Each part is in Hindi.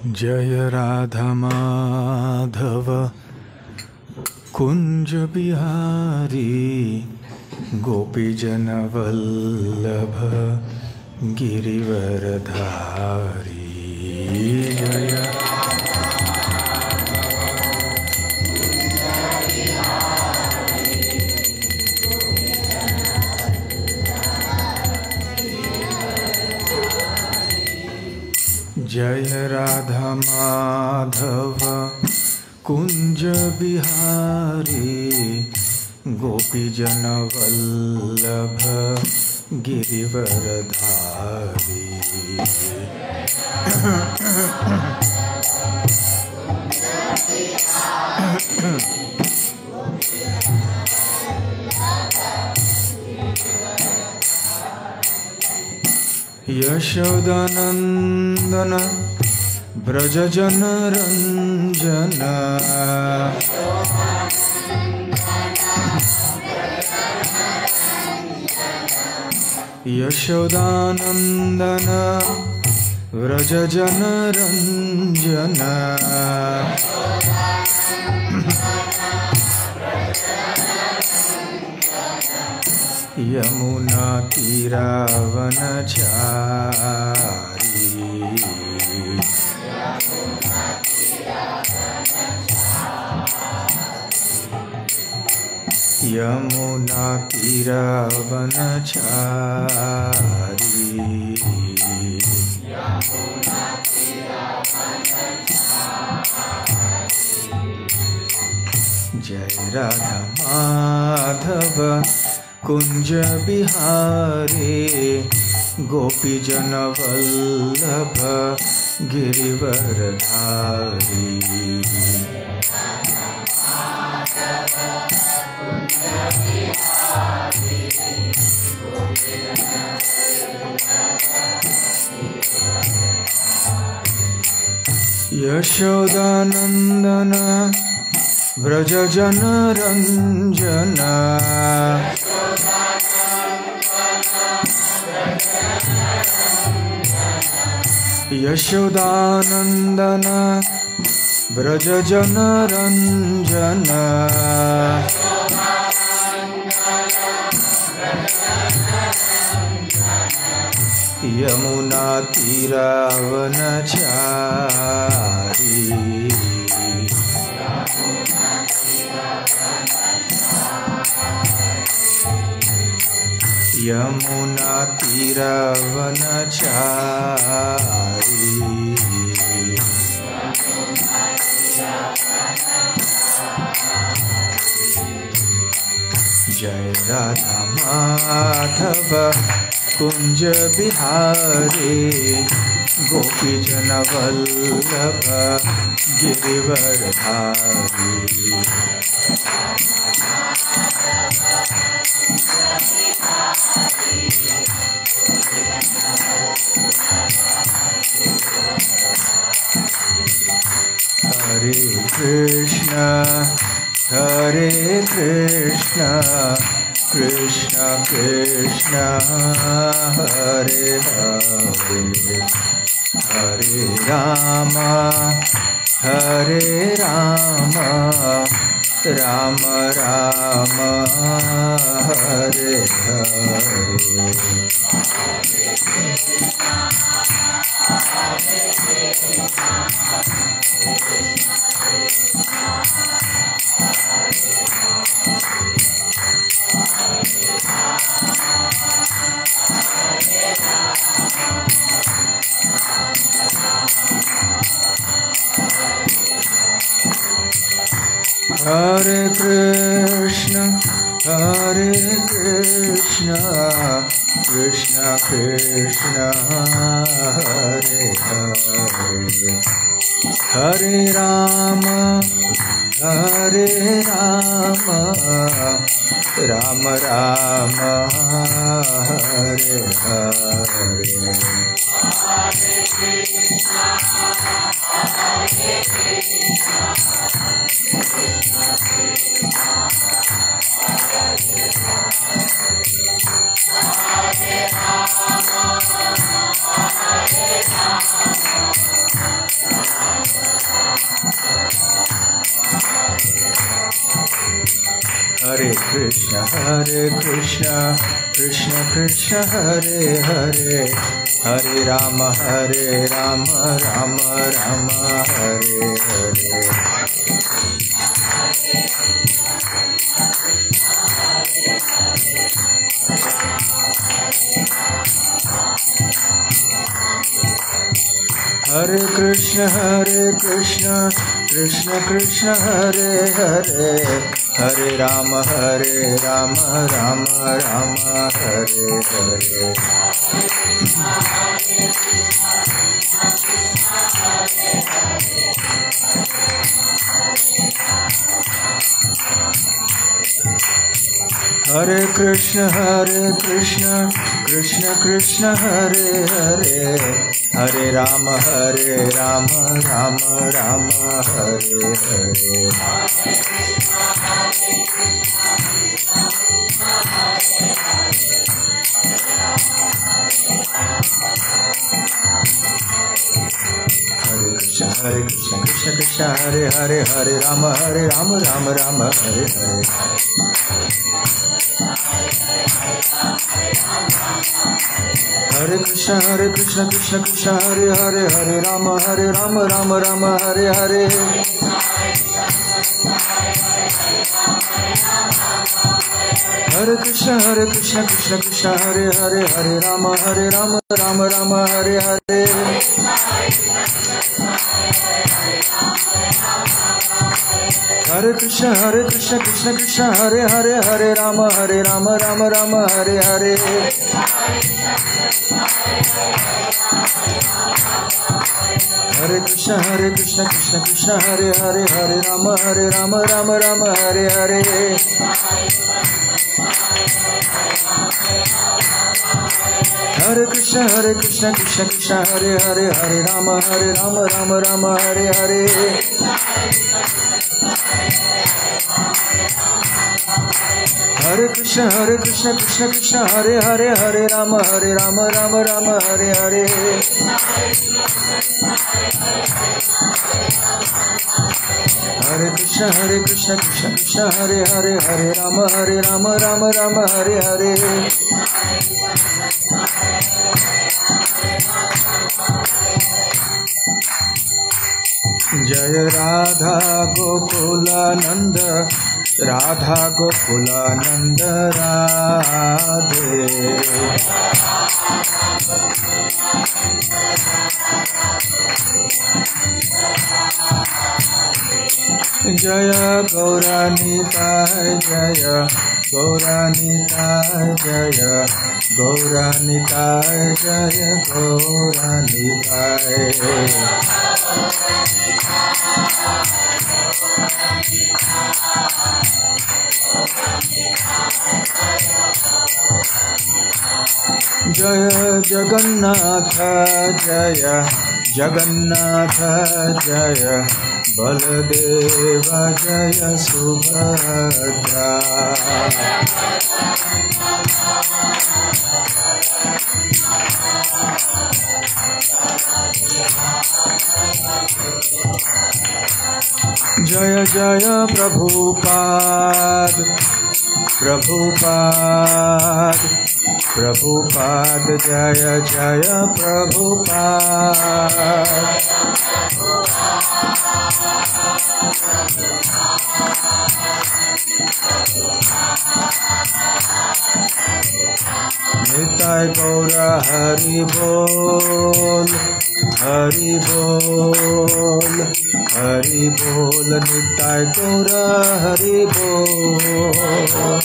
जय राधा माधव कुंज बिहारी गोपीजन वल्लभ गिरिवरधारी। जय राधा माधव कुंज बिहारी गोपीजन वल्लभ गिरिवरधारी। यशोदानंदन ब्रज जन रंजन यशोदानंदन ब्रज जन रंजन यमुना तीरावनचारी। यमुना तीरावनचारी। जय राधा माधव कुंज बिहारी गोपीजन वल्लभ गिरिवरधारी। यशोदानंदन ब्रज जन रंजन यशोदानंदन ब्रज जन रंजन यमुना तीरावनचारी। यमुना तीरावनचारी। जय राधा माधव कुंज बिहारी गोपीजन वल्लभ गिरिवरधारी। हरे कृष्ण कृष्ण कृष्ण हरे हरे हरे राम राम राम हरे हरे। हरे कृष्ण कृष्ण कृष्ण हरे हरे हरे राम राम राम हरे हरे। कृष्ण कृष्ण कृष्ण हरे हरे हरे राम राम राम हरे हरे हरे कृष्ण कृष्ण कृष्ण हरे हरे हरे राम राम राम हरे हरे हरे कृष्ण कृष्ण कृष्ण हरे हरे हरे राम राम राम हरे हरे हरे कृष्ण कृष्ण कृष्ण हरे हरे हरे राम राम राम हरे हरे हरे कृष्ण कृष्ण कृष्ण हरे हरे हरे राम राम राम हरे हरे हरे कृष्ण कृष्ण कृष्ण हरे हरे हरे राम राम राम हरे हरे हरे कृष्ण कृष्ण कृष्ण हरे हरे राम राम राम हरे हरे हरे कृष्ण कृष्ण कृष्ण हरे हरे राम राम राम हरे हरे हरे कृष्ण कृष्ण कृष्ण हरे राम राम राम हरे हरे हरे कृष्ण कृष्ण कृष्ण हरे राम राम राम हरे हरे हरे कृष्ण कृष्ण कृष्ण हरे राम राम राम हरे हरे जय राधा गोकुलानंद राधा गोकुलानंद राधे जय गौरानिताय जय गौरानिताय जय गौरानिताय जय गौरानिताय जय जगन्नाथ जय जगन्नाथ जय बलदेव जय सुभद्रा जय जय प्रभुपाद प्रभुपाद प्रभुपाद जय जय प्रभुपाद निताय गौर हरि बोल हरि बोल हरि बोल निताय गौर हरि बोल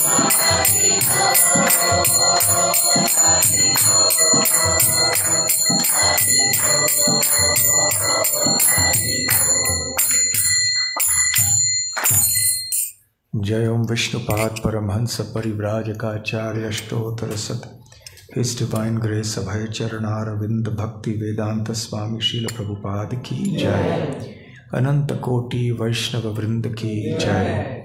जय ओम विष्णुपाद परमहंस परिव्राजकाचार्य अष्टोत्तर शत हिज डिवाइन ग्रेस अभय चरणारविंद भक्ति वेदांत स्वामी शील प्रभुपाद की जय अनंत कोटि वैष्णव वृंद की जय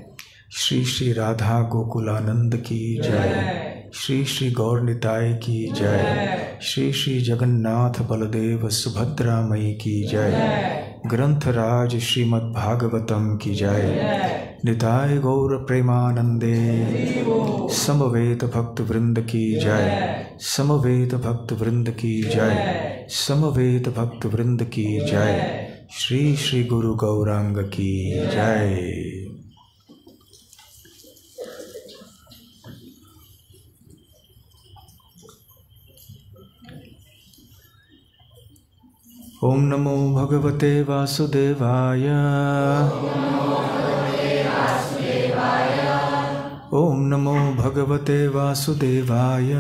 श्री श्री राधा गोकुलानंद की जय श्री श्री गौर निताय की जय श्री श्री जगन्नाथ बलदेव सुभद्रा मई की जय ग्रंथराज श्रीमद् भागवतम की जय निताय गौर प्रेमानंदे। समवेत भक्त वृंद की जय, समवेत भक्त वृंद की जय, समवेत भक्त वृंद की जय। श्री श्री गुरु गौरांग की जय। ओम नमो भगवते वासुदेवाय। ओम नमो भगवते वासुदेवाय।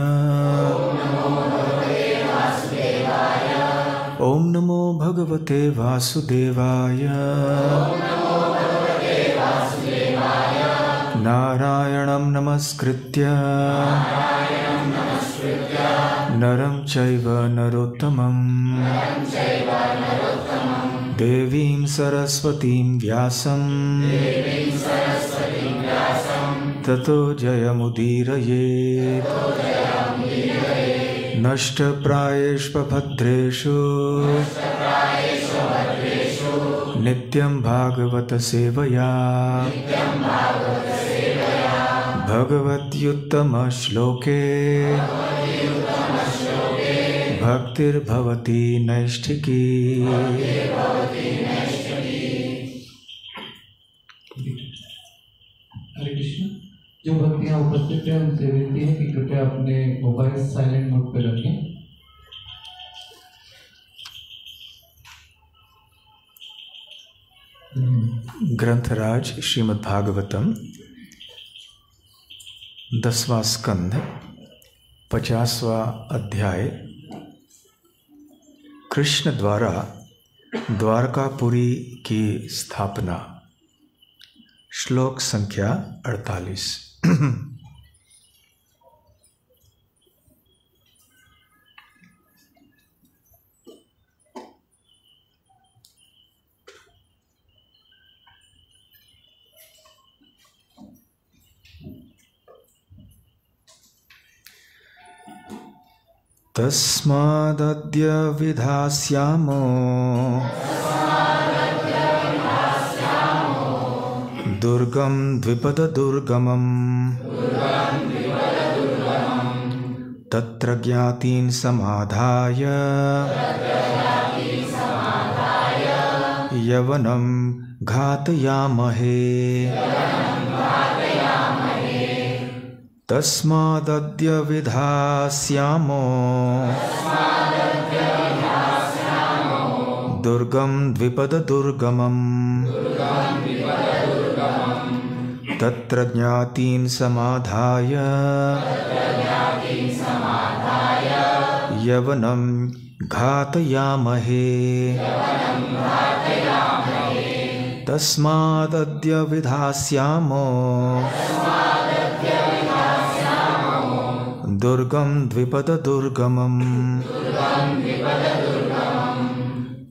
ओम नमो भगवते वासुदेवाय। नारायणं नमस्कृत्य नरं चैव नरोत्तमं देवीं सरस्वतीं व्यासं ततो जयमुदीरयेत्। नष्टप्रायेष्वभद्रेषु नित्यं भागवत सेवया भगवत्युत्तम श्लोके भक्तिर्भवति नैष्ठिकी। हरे कृष्ण। जो भक्तियाँ उपस्थित है उनसे विनती है कि कृपया अपने मोबाइल साइलेंट मोड पर रखें। ग्रंथराज श्रीमद् भागवतम 10वां स्कंध 50वां अध्याय। कृष्ण द्वारा द्वारकापुरी की स्थापना। श्लोक संख्या 48। तस्मादद्य विधास्यामो दुर्गम द्विपद दुर्गमम् तत्र ज्ञातीन् समाधाय यवनं घातयामहे। तस्मादद्य विधास्यामो दुर्गम द्विपद दुर्गमम् तत्र ज्ञातीन् समाधाय यवनं घातयामहे। तस्मादद्य विधास्यामो दुर्गम द्विपद दुर्गमम्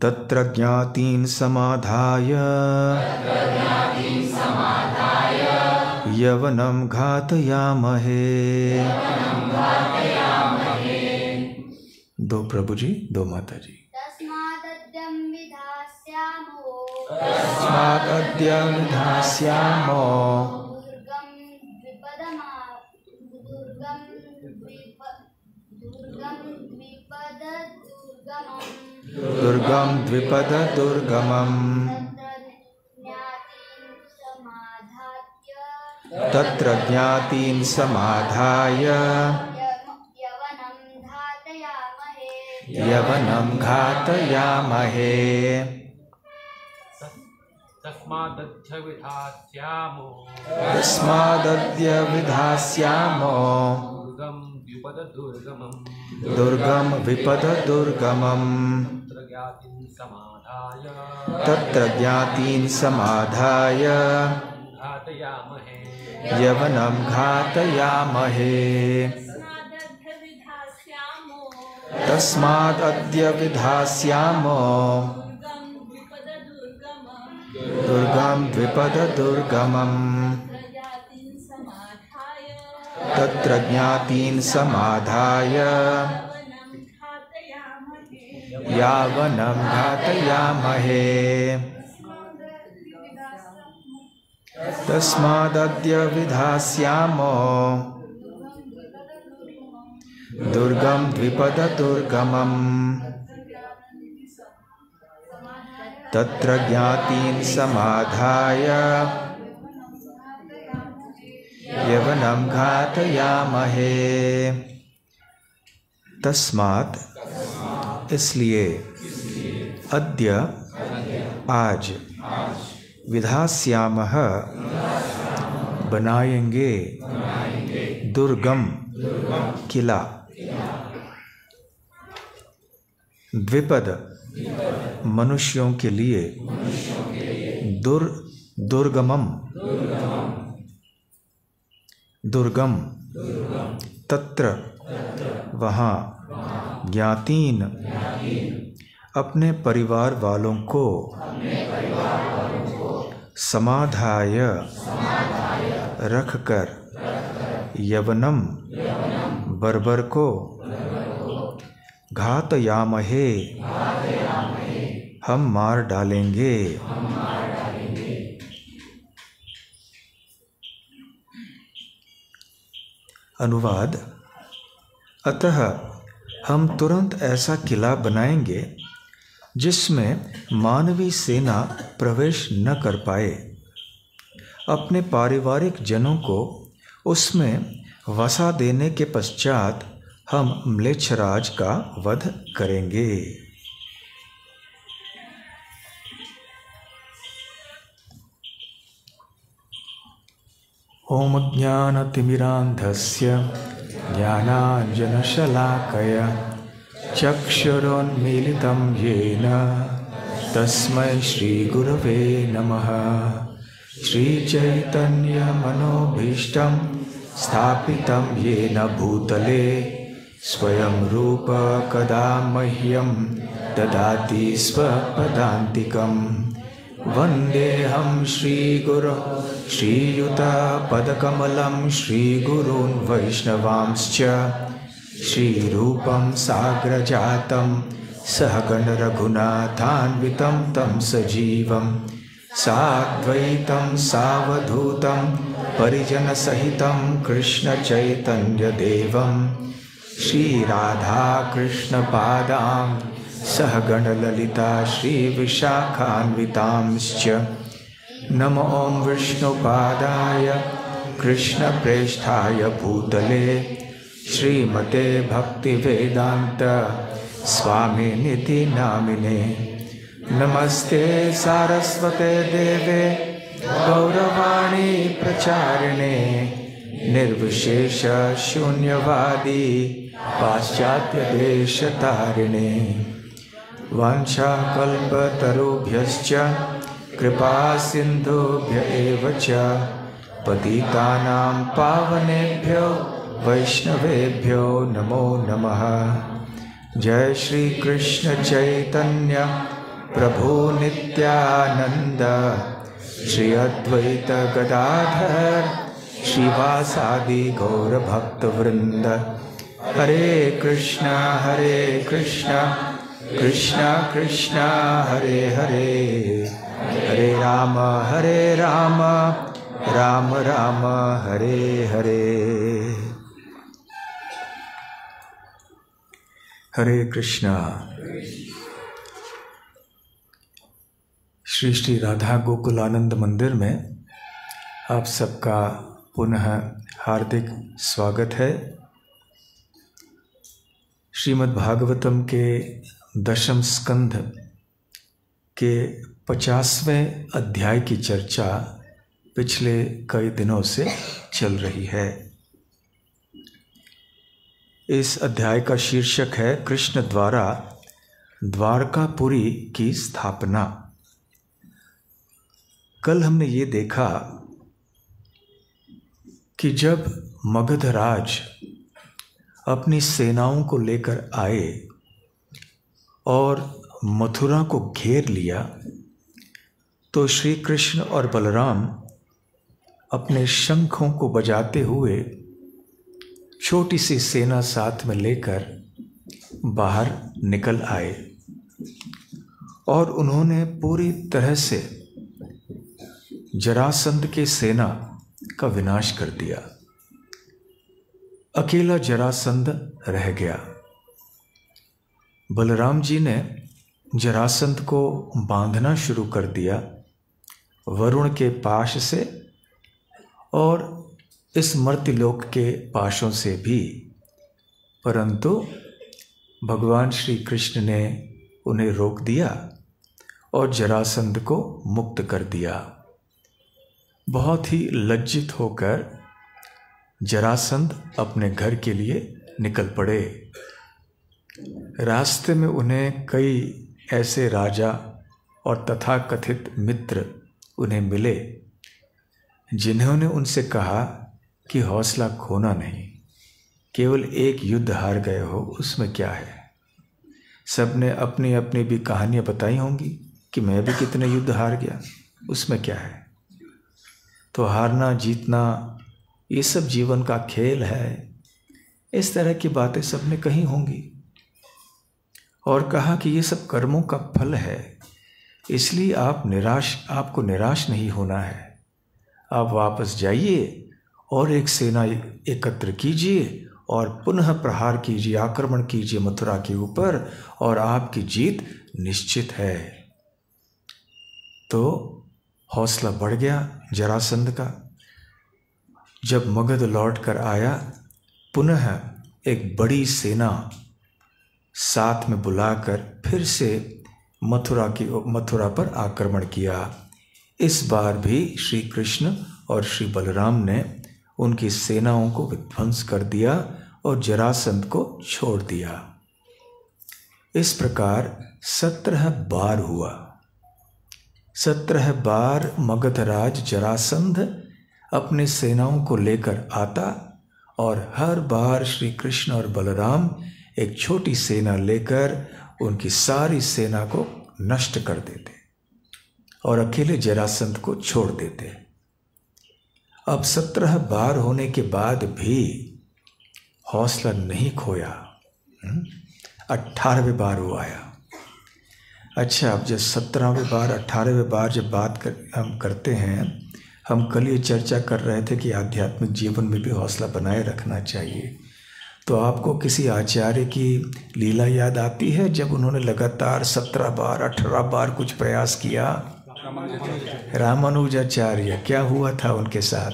तत्र ज्ञातीन् समाधाय यवनं घातयामहे। दो प्रभु जी, दो माता जी। तस्मादद्य विधास्यामो दुर्गम द्विपद दुर्गमम् तत्र ज्ञातीन् समाधाय यवनं घातयामहे। तस्मादद्य विधास्यामो दुर्गम विपद दुर्गमम् तत्र ज्ञातीन् समाधाय यवनं घातयामहे। तस्मादद्य विधास्यामो दुर्गम द्विपद दुर्गमम् तत्र ज्ञातीन् समाधाय यावनं घातयामहे। तस्मादद्य विधास्यामो दुर्गम द्विपद दुर्गमम् तत्र ज्ञातीन् समाधाय यवनं घातयामहे। तस्मात् इसलिए, अद्य आज, विधास्यामः बनाएंगे, दुर्गम किला, द्विपद मनुष्यों के लिए, दुर्गमम दुर्गम, तत्र वहाँ, ज्ञातीन अपने परिवार वालों को, समाधाय रखकर, यवनम बर्बर को, घातयामहे हम मार डालेंगे। अनुवाद। अतः हम तुरंत ऐसा किला बनाएंगे जिसमें मानवी सेना प्रवेश न कर पाए। अपने पारिवारिक जनों को उसमें वसा देने के पश्चात हम म्लेच्छराज का वध करेंगे। ओम ज्ञानतिमिरान्धस्य ज्ञानाञ्जनशलाकया चक्षुरुन्मीलितं येन तस्मै श्रीगुरवे नमः। श्रीचैतन्यमनोभीष्टं स्थापितं येन भूतले स्वयं रूप कदा मह्यं ददाति स्वपदान्तिकम्। वन्देऽहं श्रीगुरो श्रीयुतपदकमलं श्रीगुरून् वैष्णवांश्च श्रीरूपं साग्रजातं सहगण रघुनाथान्वितं तं सजीवं साद्वैतं सावधूतं परिजनसहितं कृष्णचैतन्यदेवं श्रीराधाकृष्णपादां सहगण ललिता श्रीविशाखान्वितांश्च। नमो ॐ विष्णुपादाय कृष्णप्रेष्ठाय भूतले श्रीमते भक्तिवेदान्त स्वामिनिति नामिने। नमस्ते सारस्वते देवे गौरवाणी प्रचारिणे निर्विशेष शून्यवादी पाश्चात्य देशतारिणे। वाञ्छाकल्पतरुभ्यश्च कृपा सिन्धुभ्य एव च पतितानां पावनेभ्यो वैष्णवेभ्यो नमो नमः। जय श्री कृष्ण चैतन्य प्रभु नित्यानंद श्री अद्वैत गदाधर श्रीवासादि गौर भक्त वृंद। हरे कृष्णा कृष्णा कृष्णा हरे हरे, हरे राम राम राम हरे हरे। हरे कृष्णा। श्री श्री राधा गोकुल आनंद मंदिर में आप सबका पुनः हार्दिक स्वागत है। श्रीमद् भागवतम के दशम स्कंध के 50वें अध्याय की चर्चा पिछले कई दिनों से चल रही है। इस अध्याय का शीर्षक है कृष्ण द्वारा द्वारकापुरी की स्थापना। कल हमने ये देखा कि जब मगधराज अपनी सेनाओं को लेकर आए और मथुरा को घेर लिया तो श्री कृष्ण और बलराम अपने शंखों को बजाते हुए छोटी सी सेना साथ में लेकर बाहर निकल आए और उन्होंने पूरी तरह से जरासंध के सेना का विनाश कर दिया। अकेला जरासंध रह गया। बलराम जी ने जरासंध को बांधना शुरू कर दिया वरुण के पाश से और इस मर्त्यलोक के पाशों से भी, परंतु भगवान श्री कृष्ण ने उन्हें रोक दिया और जरासंध को मुक्त कर दिया। बहुत ही लज्जित होकर जरासंध अपने घर के लिए निकल पड़े। रास्ते में उन्हें कई ऐसे राजा और तथाकथित मित्र उन्हें मिले जिन्होंने उनसे कहा कि हौसला खोना नहीं, केवल एक युद्ध हार गए हो उसमें क्या है। सबने अपनी अपनी भी कहानियां बताई होंगी कि मैं भी कितने युद्ध हार गया, उसमें क्या है। तो हारना जीतना ये सब जीवन का खेल है, इस तरह की बातें सबने कही होंगी। और कहा कि ये सब कर्मों का फल है, इसलिए आपको निराश नहीं होना है। आप वापस जाइए और एक सेना एकत्र कीजिए और पुनः प्रहार कीजिए, आक्रमण कीजिए मथुरा के ऊपर और आपकी जीत निश्चित है। तो हौसला बढ़ गया जरासंध का। जब मगध लौट कर आया, पुनः एक बड़ी सेना साथ में बुलाकर फिर से मथुरा पर आक्रमण किया। इस बार भी श्री कृष्ण और श्री बलराम ने उनकी सेनाओं को विध्वंस कर दिया और जरासंध को छोड़ दिया। इस प्रकार 17 बार हुआ। 17 बार मगधराज जरासंध अपने सेनाओं को लेकर आता और हर बार श्री कृष्ण और बलराम एक छोटी सेना लेकर उनकी सारी सेना को नष्ट कर देते और अकेले जरासंध को छोड़ देते। अब 17 बार होने के बाद भी हौसला नहीं खोया। 18वें बार वो आया। अच्छा, अब जब 17वें बार 18वें बार जब हम करते हैं, हम कल ये चर्चा कर रहे थे कि आध्यात्मिक जीवन में भी हौसला बनाए रखना चाहिए। तो आपको किसी आचार्य की लीला याद आती है जब उन्होंने लगातार 17 बार 18 बार कुछ प्रयास किया? रामानुजाचार्य, क्या हुआ था उनके साथ?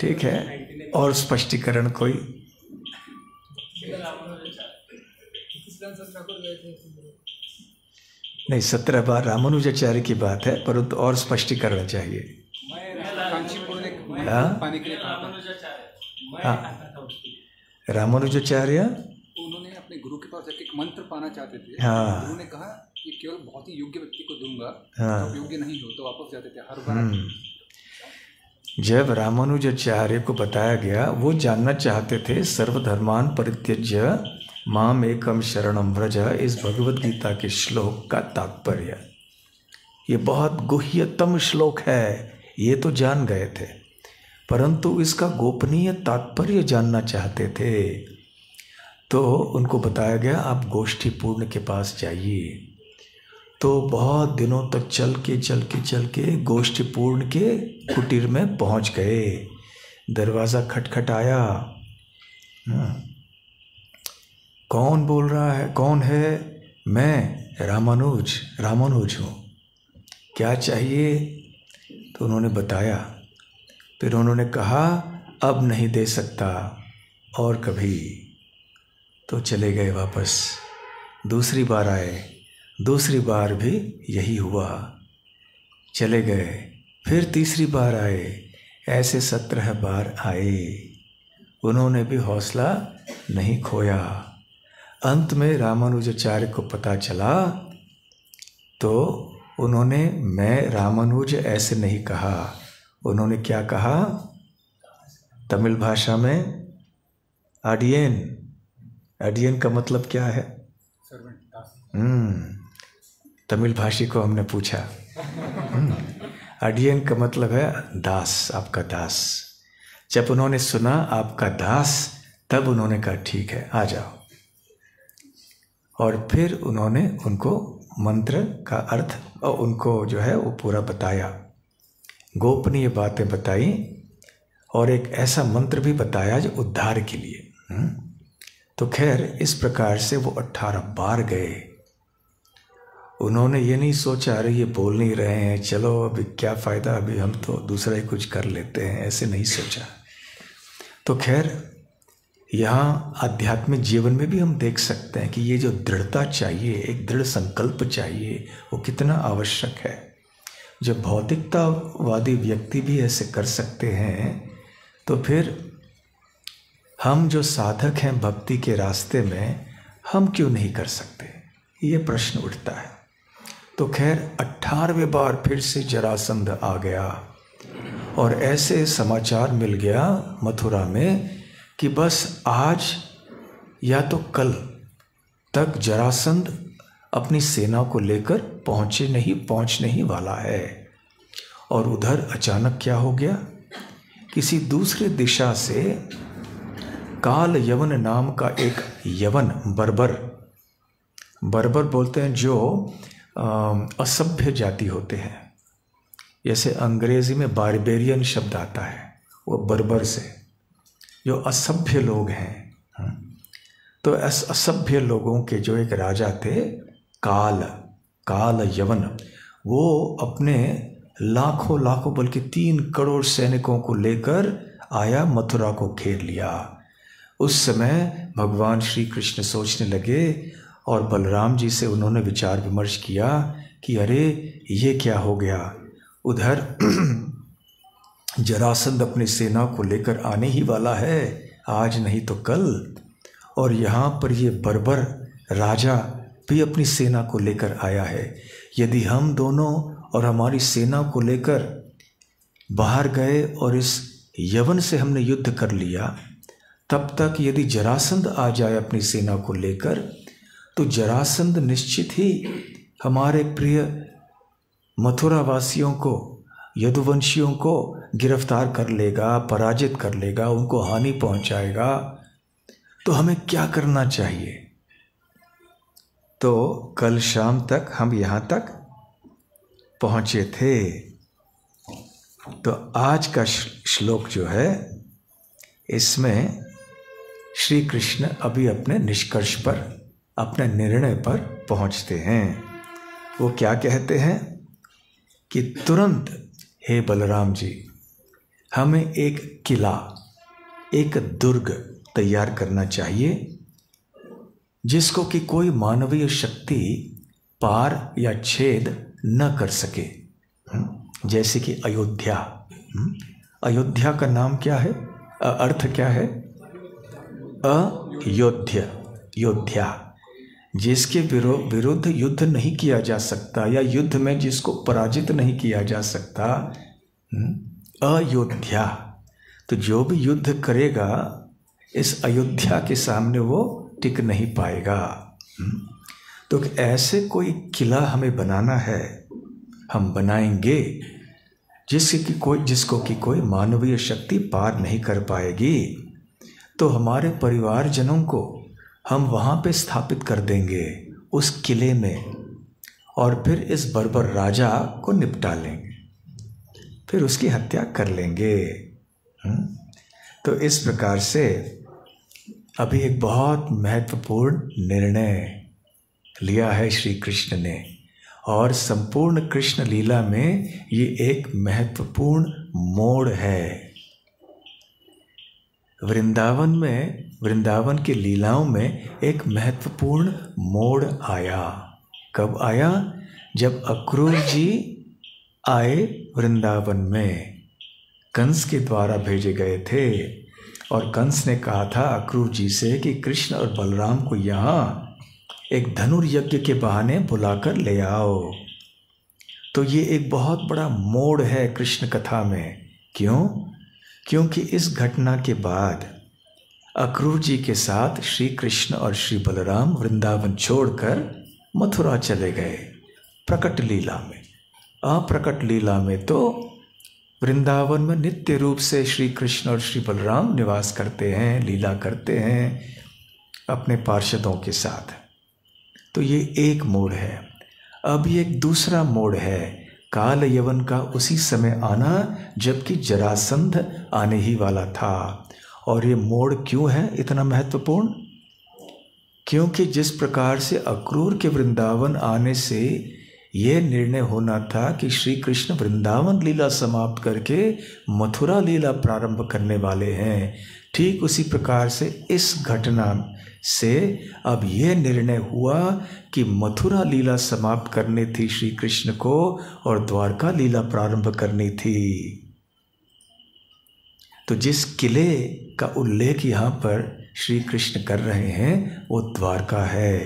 ठीक है, और स्पष्टीकरण कोई? नहीं, 17 बार रामानुजाचार्य की बात है, परंतु और स्पष्टीकरण चाहिए। रामानुजाचार्य उन्होंने अपने गुरु के पास एक मंत्र पाना चाहते थे। हाँ। उन्होंने कहा कि केवल बहुत ही योग्य व्यक्ति को दूंगा। हाँ। तो योग्य नहीं हो तो वापस जाते थे हर बार। जब रामानुजाचार्य को बताया गया, वो जानना चाहते थे सर्वधर्मान परित्यज्य माम एकम शरणम व्रज, इस भगवद गीता के श्लोक का तात्पर्य। ये बहुत गुह्यतम श्लोक है, ये तो जान गए थे, परंतु इसका गोपनीय तात्पर्य जानना चाहते थे। तो उनको बताया गया आप गोष्ठी पूर्ण के पास जाइए। तो बहुत दिनों तक चल के गोष्ठी पूर्ण के कुटीर में पहुंच गए। दरवाज़ा खटखटाया। कौन बोल रहा है? कौन है? मैं रामानुज हूँ। क्या चाहिए? तो उन्होंने बताया। फिर उन्होंने कहा अब नहीं दे सकता, और कभी। तो चले गए वापस। दूसरी बार आए, दूसरी बार भी यही हुआ, चले गए। फिर तीसरी बार आए, ऐसे 17 बार आए। उन्होंने भी हौसला नहीं खोया। अंत में रामानुजाचार्य को पता चला तो उन्होंने मैं रामानुज ऐसे नहीं कहा। उन्होंने क्या कहा? तमिल भाषा में अडियन का मतलब क्या है? तमिल भाषी को हमने पूछा। अडियन का मतलब है दास, आपका दास। जब उन्होंने सुना आपका दास, तब उन्होंने कहा ठीक है, आ जाओ। और फिर उन्होंने उनको मंत्र का अर्थ और उनको जो है वो पूरा बताया, गोपनीय बातें बताई और एक ऐसा मंत्र भी बताया जो उद्धार के लिए। तो खैर इस प्रकार से वो 18 बार गए। उन्होंने ये नहीं सोचा अरे ये बोल नहीं रहे हैं, चलो अभी क्या फ़ायदा, अभी हम तो दूसरा ही कुछ कर लेते हैं, ऐसे नहीं सोचा। तो खैर यहाँ आध्यात्मिक जीवन में भी हम देख सकते हैं कि ये जो दृढ़ता चाहिए, एक दृढ़ संकल्प चाहिए, वो कितना आवश्यक है। जब भौतिकतावादी व्यक्ति भी ऐसे कर सकते हैं तो फिर हम जो साधक हैं भक्ति के रास्ते में, हम क्यों नहीं कर सकते, ये प्रश्न उठता है। तो खैर 18वें बार फिर से जरासंध आ गया और ऐसे समाचार मिल गया मथुरा में कि बस आज या तो कल तक जरासंध अपनी सेना को लेकर पहुंचने ही वाला है। और उधर अचानक क्या हो गया, किसी दूसरे दिशा से काल यवन नाम का एक यवन, बर्बर बोलते हैं जो असभ्य जाति होते हैं, जैसे अंग्रेजी में बारबेरियन शब्द आता है, वो बर्बर से, जो असभ्य लोग हैं। तो असभ्य लोगों के जो एक राजा थे काल यवन, वो अपने लाखों बल्कि 3 करोड़ सैनिकों को लेकर आया, मथुरा को घेर लिया। उस समय भगवान श्री कृष्ण सोचने लगे और बलराम जी से उन्होंने विचार विमर्श किया कि अरे ये क्या हो गया। उधर जरासंध अपनी सेना को लेकर आने ही वाला है, आज नहीं तो कल, और यहाँ पर ये बर्बर राजा भी अपनी सेना को लेकर आया है। यदि हम दोनों और हमारी सेना को लेकर बाहर गए और इस यवन से हमने युद्ध कर लिया, तब तक यदि जरासंध आ जाए अपनी सेना को लेकर, तो जरासंध निश्चित ही हमारे प्रिय मथुरा वासियों को, यदुवंशियों को गिरफ्तार कर लेगा, पराजित कर लेगा, उनको हानि पहुंचाएगा। तो हमें क्या करना चाहिए। तो कल शाम तक हम यहाँ तक पहुँचे थे। तो आज का श्लोक जो है, इसमें श्री कृष्ण अभी अपने निष्कर्ष पर, अपने निर्णय पर पहुँचते हैं। वो क्या कहते हैं कि तुरंत हे बलराम जी, हमें एक किला, एक दुर्ग तैयार करना चाहिए जिसको कि कोई मानवीय शक्ति पार या छेद न कर सके। जैसे कि अयोध्या। अयोध्या का नाम क्या है, अर्थ क्या है, अयोध्य, योद्धा, जिसके विरुद्ध युद्ध नहीं किया जा सकता या युद्ध में जिसको पराजित नहीं किया जा सकता, अयोध्या। तो जो भी युद्ध करेगा इस अयोध्या के सामने वो टिक नहीं पाएगा। तो ऐसे कोई किला हमें बनाना है, हम बनाएंगे जिसको कि कोई मानवीय शक्ति पार नहीं कर पाएगी। तो हमारे परिवारजनों को हम वहाँ पे स्थापित कर देंगे उस किले में, और फिर इस बर्बर राजा को निपटा लेंगे, फिर उसकी हत्या कर लेंगे। तो इस प्रकार से अभी एक बहुत महत्वपूर्ण निर्णय लिया है श्री कृष्ण ने, और संपूर्ण कृष्ण लीला में ये एक महत्वपूर्ण मोड़ है। वृंदावन की लीलाओं में एक महत्वपूर्ण मोड़ आया। कब आया? जब अक्रूर जी आए वृंदावन में, कंस के द्वारा भेजे गए थे, और कंस ने कहा था अक्रूर जी से कि कृष्ण और बलराम को यहाँ एक धनुर्यज्ञ के बहाने बुलाकर ले आओ। तो ये एक बहुत बड़ा मोड़ है कृष्ण कथा में। क्यों? क्योंकि इस घटना के बाद अक्रूर जी के साथ श्री कृष्ण और श्री बलराम वृंदावन छोड़कर मथुरा चले गए प्रकट लीला में। अप्रकट लीला में तो वृंदावन में नित्य रूप से श्री कृष्ण और श्री बलराम निवास करते हैं, लीला करते हैं अपने पार्षदों के साथ। तो ये एक मोड़ है। अब ये एक दूसरा मोड़ है, काल यवन का उसी समय आना जबकि जरासंध आने ही वाला था। और ये मोड़ क्यों है इतना महत्वपूर्ण? क्योंकि जिस प्रकार से अक्रूर के वृंदावन आने से यह निर्णय होना था कि श्री कृष्ण वृंदावन लीला समाप्त करके मथुरा लीला प्रारंभ करने वाले हैं, ठीक उसी प्रकार से इस घटना से अब यह निर्णय हुआ कि मथुरा लीला समाप्त करनी थी श्री कृष्ण को और द्वारका लीला प्रारंभ करनी थी। तो जिस किले का उल्लेख यहाँ पर श्री कृष्ण कर रहे हैं वो द्वारका है।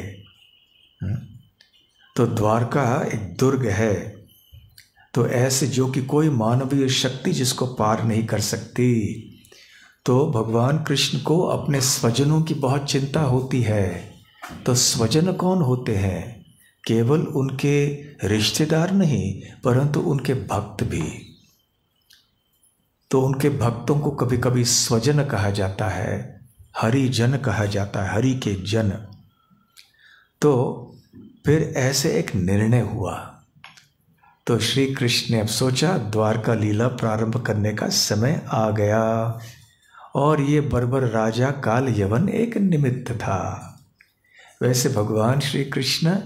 तो द्वारका एक दुर्ग है, तो ऐसे जो कि कोई मानवीय शक्ति जिसको पार नहीं कर सकती। तो भगवान कृष्ण को अपने स्वजनों की बहुत चिंता होती है। तो स्वजन कौन होते हैं? केवल उनके रिश्तेदार नहीं परंतु उनके भक्त भी। तो उनके भक्तों को कभी कभी स्वजन कहा जाता है, हरिजन कहा जाता है, हरि के जन। तो फिर ऐसे एक निर्णय हुआ। तो श्री कृष्ण ने अब सोचा द्वारका लीला प्रारंभ करने का समय आ गया और ये बर्बर राजा काल यवन एक निमित्त था। वैसे भगवान श्री कृष्ण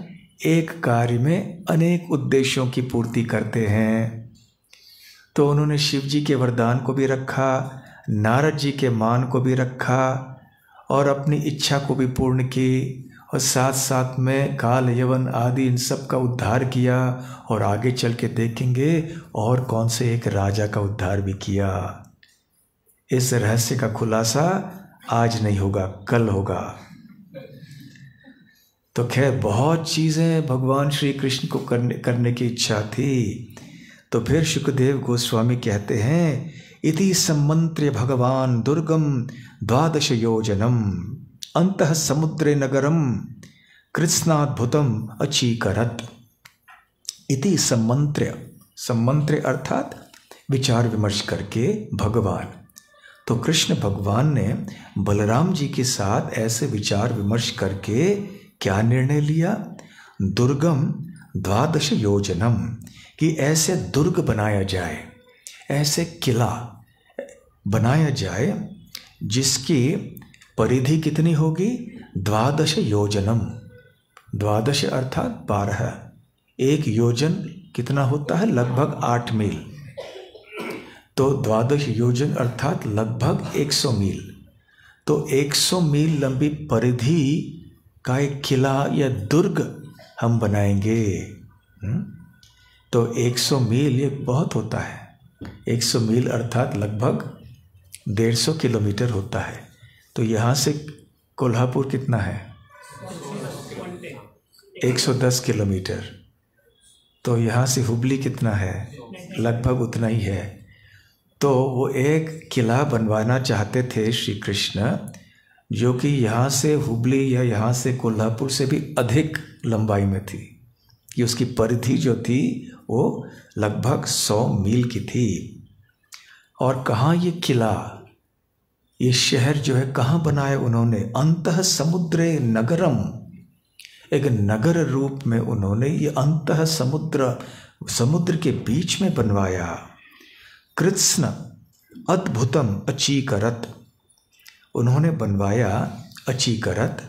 एक कार्य में अनेक उद्देश्यों की पूर्ति करते हैं। तो उन्होंने शिव जी के वरदान को भी रखा, नारद जी के मान को भी रखा और अपनी इच्छा को भी पूर्ण की और साथ साथ में काल यवन आदि इन सब का उद्धार किया। और आगे चल के देखेंगे और कौन से एक राजा का उद्धार भी किया। इस रहस्य का खुलासा आज नहीं होगा, कल होगा। तो खैर बहुत चीज़ें भगवान श्री कृष्ण को करने की इच्छा थी। तो फिर शुकदेव गोस्वामी कहते हैं, इति सम्मंत्र्य भगवान दुर्गम द्वादश योजनम अंतः समुद्रे नगरम कृत्स्नाद्भुतम अचीकरत। इति सम्मंत्र्य अर्थात विचार विमर्श करके भगवान। तो कृष्ण भगवान ने बलराम जी के साथ ऐसे विचार विमर्श करके क्या निर्णय लिया? दुर्गम द्वादश योजनम, कि ऐसे दुर्ग बनाया जाए, ऐसे किला बनाया जाए जिसकी परिधि कितनी होगी? द्वादश योजनम। द्वादश अर्थात 12। एक योजन कितना होता है? लगभग 8 मील। तो द्वादश योजन अर्थात लगभग 100 मील। तो 100 मील लंबी परिधि का एक किला या दुर्ग हम बनाएंगे। तो 100 मील ये बहुत होता है। 100 मील अर्थात लगभग 150 किलोमीटर होता है। तो यहाँ से कोल्हापुर कितना है? 110 किलोमीटर। तो यहाँ से हुबली कितना है? लगभग उतना ही है। तो वो एक किला बनवाना चाहते थे श्री कृष्ण, जो कि यहाँ से हुबली या यहाँ से कोल्हापुर से भी अधिक लंबाई में थी, कि उसकी परिधि जो थी वो लगभग 100 मील की थी। और कहाँ ये किला, ये शहर जो है कहाँ बनाया उन्होंने? अंतः समुद्रे नगरम, एक नगर रूप में उन्होंने ये अंतः समुद्र के बीच में बनवाया। कृत्स्न अद्भुतम अचीकरत, उन्होंने बनवाया अचीकरत।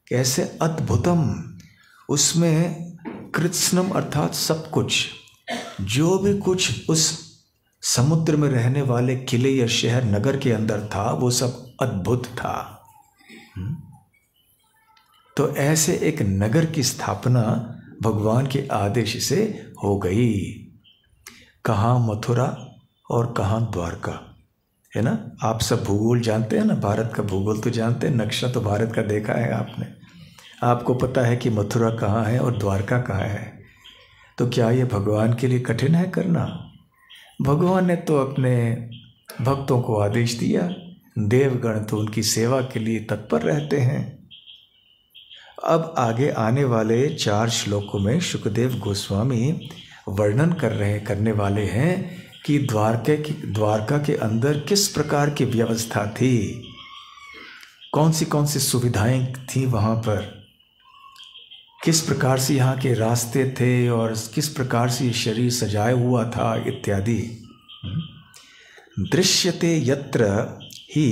कैसे? अद्भुतम, उसमें कृत्स्नम अर्थात सब कुछ, जो भी कुछ उस समुद्र में रहने वाले किले या शहर नगर के अंदर था वो सब अद्भुत था। तो ऐसे एक नगर की स्थापना भगवान के आदेश से हो गई। कहाँ? मथुरा और कहाँ? द्वारका, है ना। आप सब भूगोल जानते हैं ना, भारत का भूगोल तो जानते हैं, नक्शा तो भारत का देखा है आपने। आपको पता है कि मथुरा कहाँ है और द्वारका कहाँ है। तो क्या ये भगवान के लिए कठिन है करना? भगवान ने तो अपने भक्तों को आदेश दिया, देवगण तो उनकी सेवा के लिए तत्पर रहते हैं। अब आगे आने वाले 4 श्लोकों में शुकदेव गोस्वामी वर्णन करने वाले हैं कि द्वारका के अंदर किस प्रकार की व्यवस्था थी, कौन सी सुविधाएं थी वहाँ पर, किस प्रकार से यहाँ के रास्ते थे और किस प्रकार से ये शरीर सजाया हुआ था इत्यादि। दृश्यते यत्र ही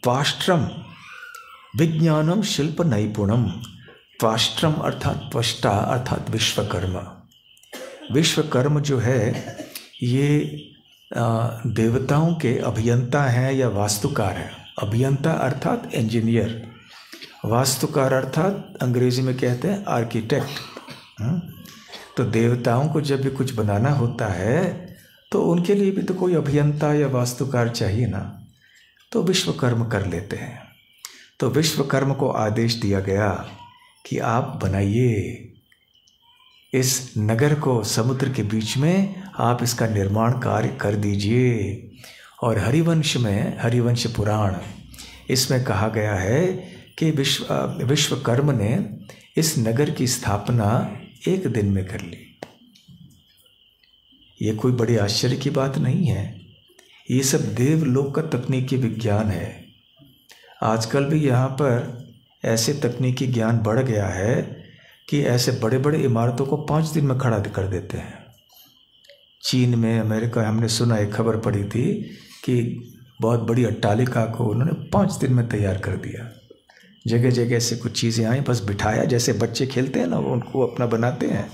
त्वाष्ट्रम विज्ञानम शिल्प नैपुणम। त्वाष्ट्रम अर्थात त्वष्टा अर्थात विश्वकर्मा। विश्वकर्म जो है ये देवताओं के अभियंता हैं या वास्तुकार हैं। अभियंता अर्थात इंजीनियर, वास्तुकार अर्थात अंग्रेजी में कहते हैं आर्किटेक्ट। तो देवताओं को जब भी कुछ बनाना होता है तो उनके लिए भी तो कोई अभियंता या वास्तुकार चाहिए ना, तो विश्वकर्म कर लेते हैं। तो विश्वकर्म को आदेश दिया गया कि आप बनाइए इस नगर को, समुद्र के बीच में आप इसका निर्माण कार्य कर दीजिए। और हरिवंश में, हरिवंश पुराण, इसमें कहा गया है कि विश्वकर्म ने इस नगर की स्थापना एक दिन में कर ली। ये कोई बड़ी आश्चर्य की बात नहीं है। ये सब देवलोक का तकनीकी विज्ञान है। आजकल भी यहाँ पर ऐसे तकनीकी ज्ञान बढ़ गया है कि ऐसे बड़े बड़े इमारतों को 5 दिन में खड़ा कर देते हैं। चीन में, अमेरिका, हमने सुना, एक खबर पड़ी थी कि बहुत बड़ी अट्टालिका को उन्होंने 5 दिन में तैयार कर दिया। जगह जगह से कुछ चीज़ें आई, बस बिठाया, जैसे बच्चे खेलते हैं ना, वो उनको अपना बनाते हैं,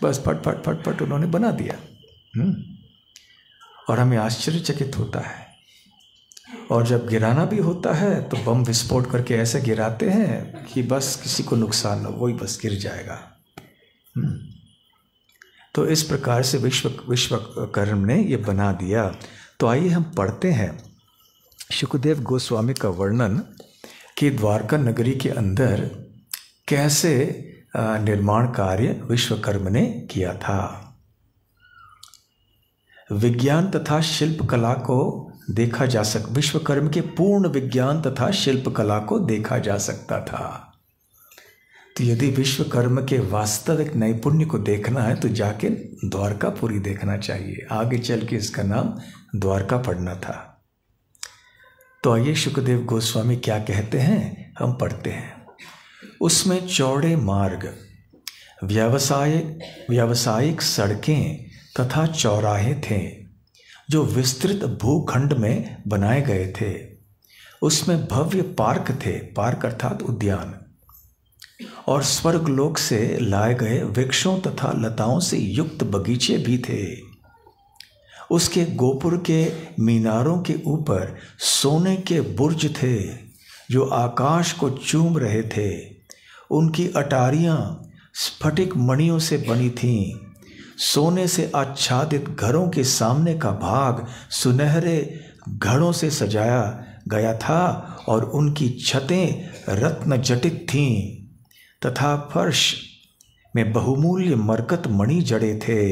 बस फट फट फट फट उन्होंने बना दिया। और हमें आश्चर्यचकित होता है। और जब गिराना भी होता है तो बम विस्फोट करके ऐसे गिराते हैं कि बस किसी को नुकसान न हो, वही बस गिर जाएगा। तो इस प्रकार से विश्वकर्म ने ये बना दिया। तो आइए हम पढ़ते हैं शुकदेव गोस्वामी का वर्णन कि द्वारका नगरी के अंदर कैसे निर्माण कार्य विश्वकर्म ने किया था। विज्ञान तथा शिल्प कला को देखा जा सकता, विश्वकर्म के पूर्ण विज्ञान तथा शिल्प कला को देखा जा सकता था। तो यदि विश्वकर्म के वास्तविक नैपुण्य को देखना है तो जाके द्वारकापुरी देखना चाहिए। आगे चल के इसका नाम द्वारका पड़ना था। तो आइए शुकदेव गोस्वामी क्या कहते हैं, हम पढ़ते हैं। उसमें चौड़े मार्ग, व्यावसायिक सड़कें तथा चौराहे थे जो विस्तृत भूखंड में बनाए गए थे। उसमें भव्य पार्क थे, पार्क अर्थात उद्यान, और स्वर्गलोक से लाए गए वृक्षों तथा लताओं से युक्त बगीचे भी थे। उसके गोपुर के मीनारों के ऊपर सोने के बुर्ज थे जो आकाश को चूम रहे थे। उनकी अटारियां स्फटिक मणियों से बनी थीं। सोने से आच्छादित घरों के सामने का भाग सुनहरे घड़ों से सजाया गया था और उनकी छतें रत्न जटित थीं तथा फर्श में बहुमूल्य मरकत मणि जड़े थे।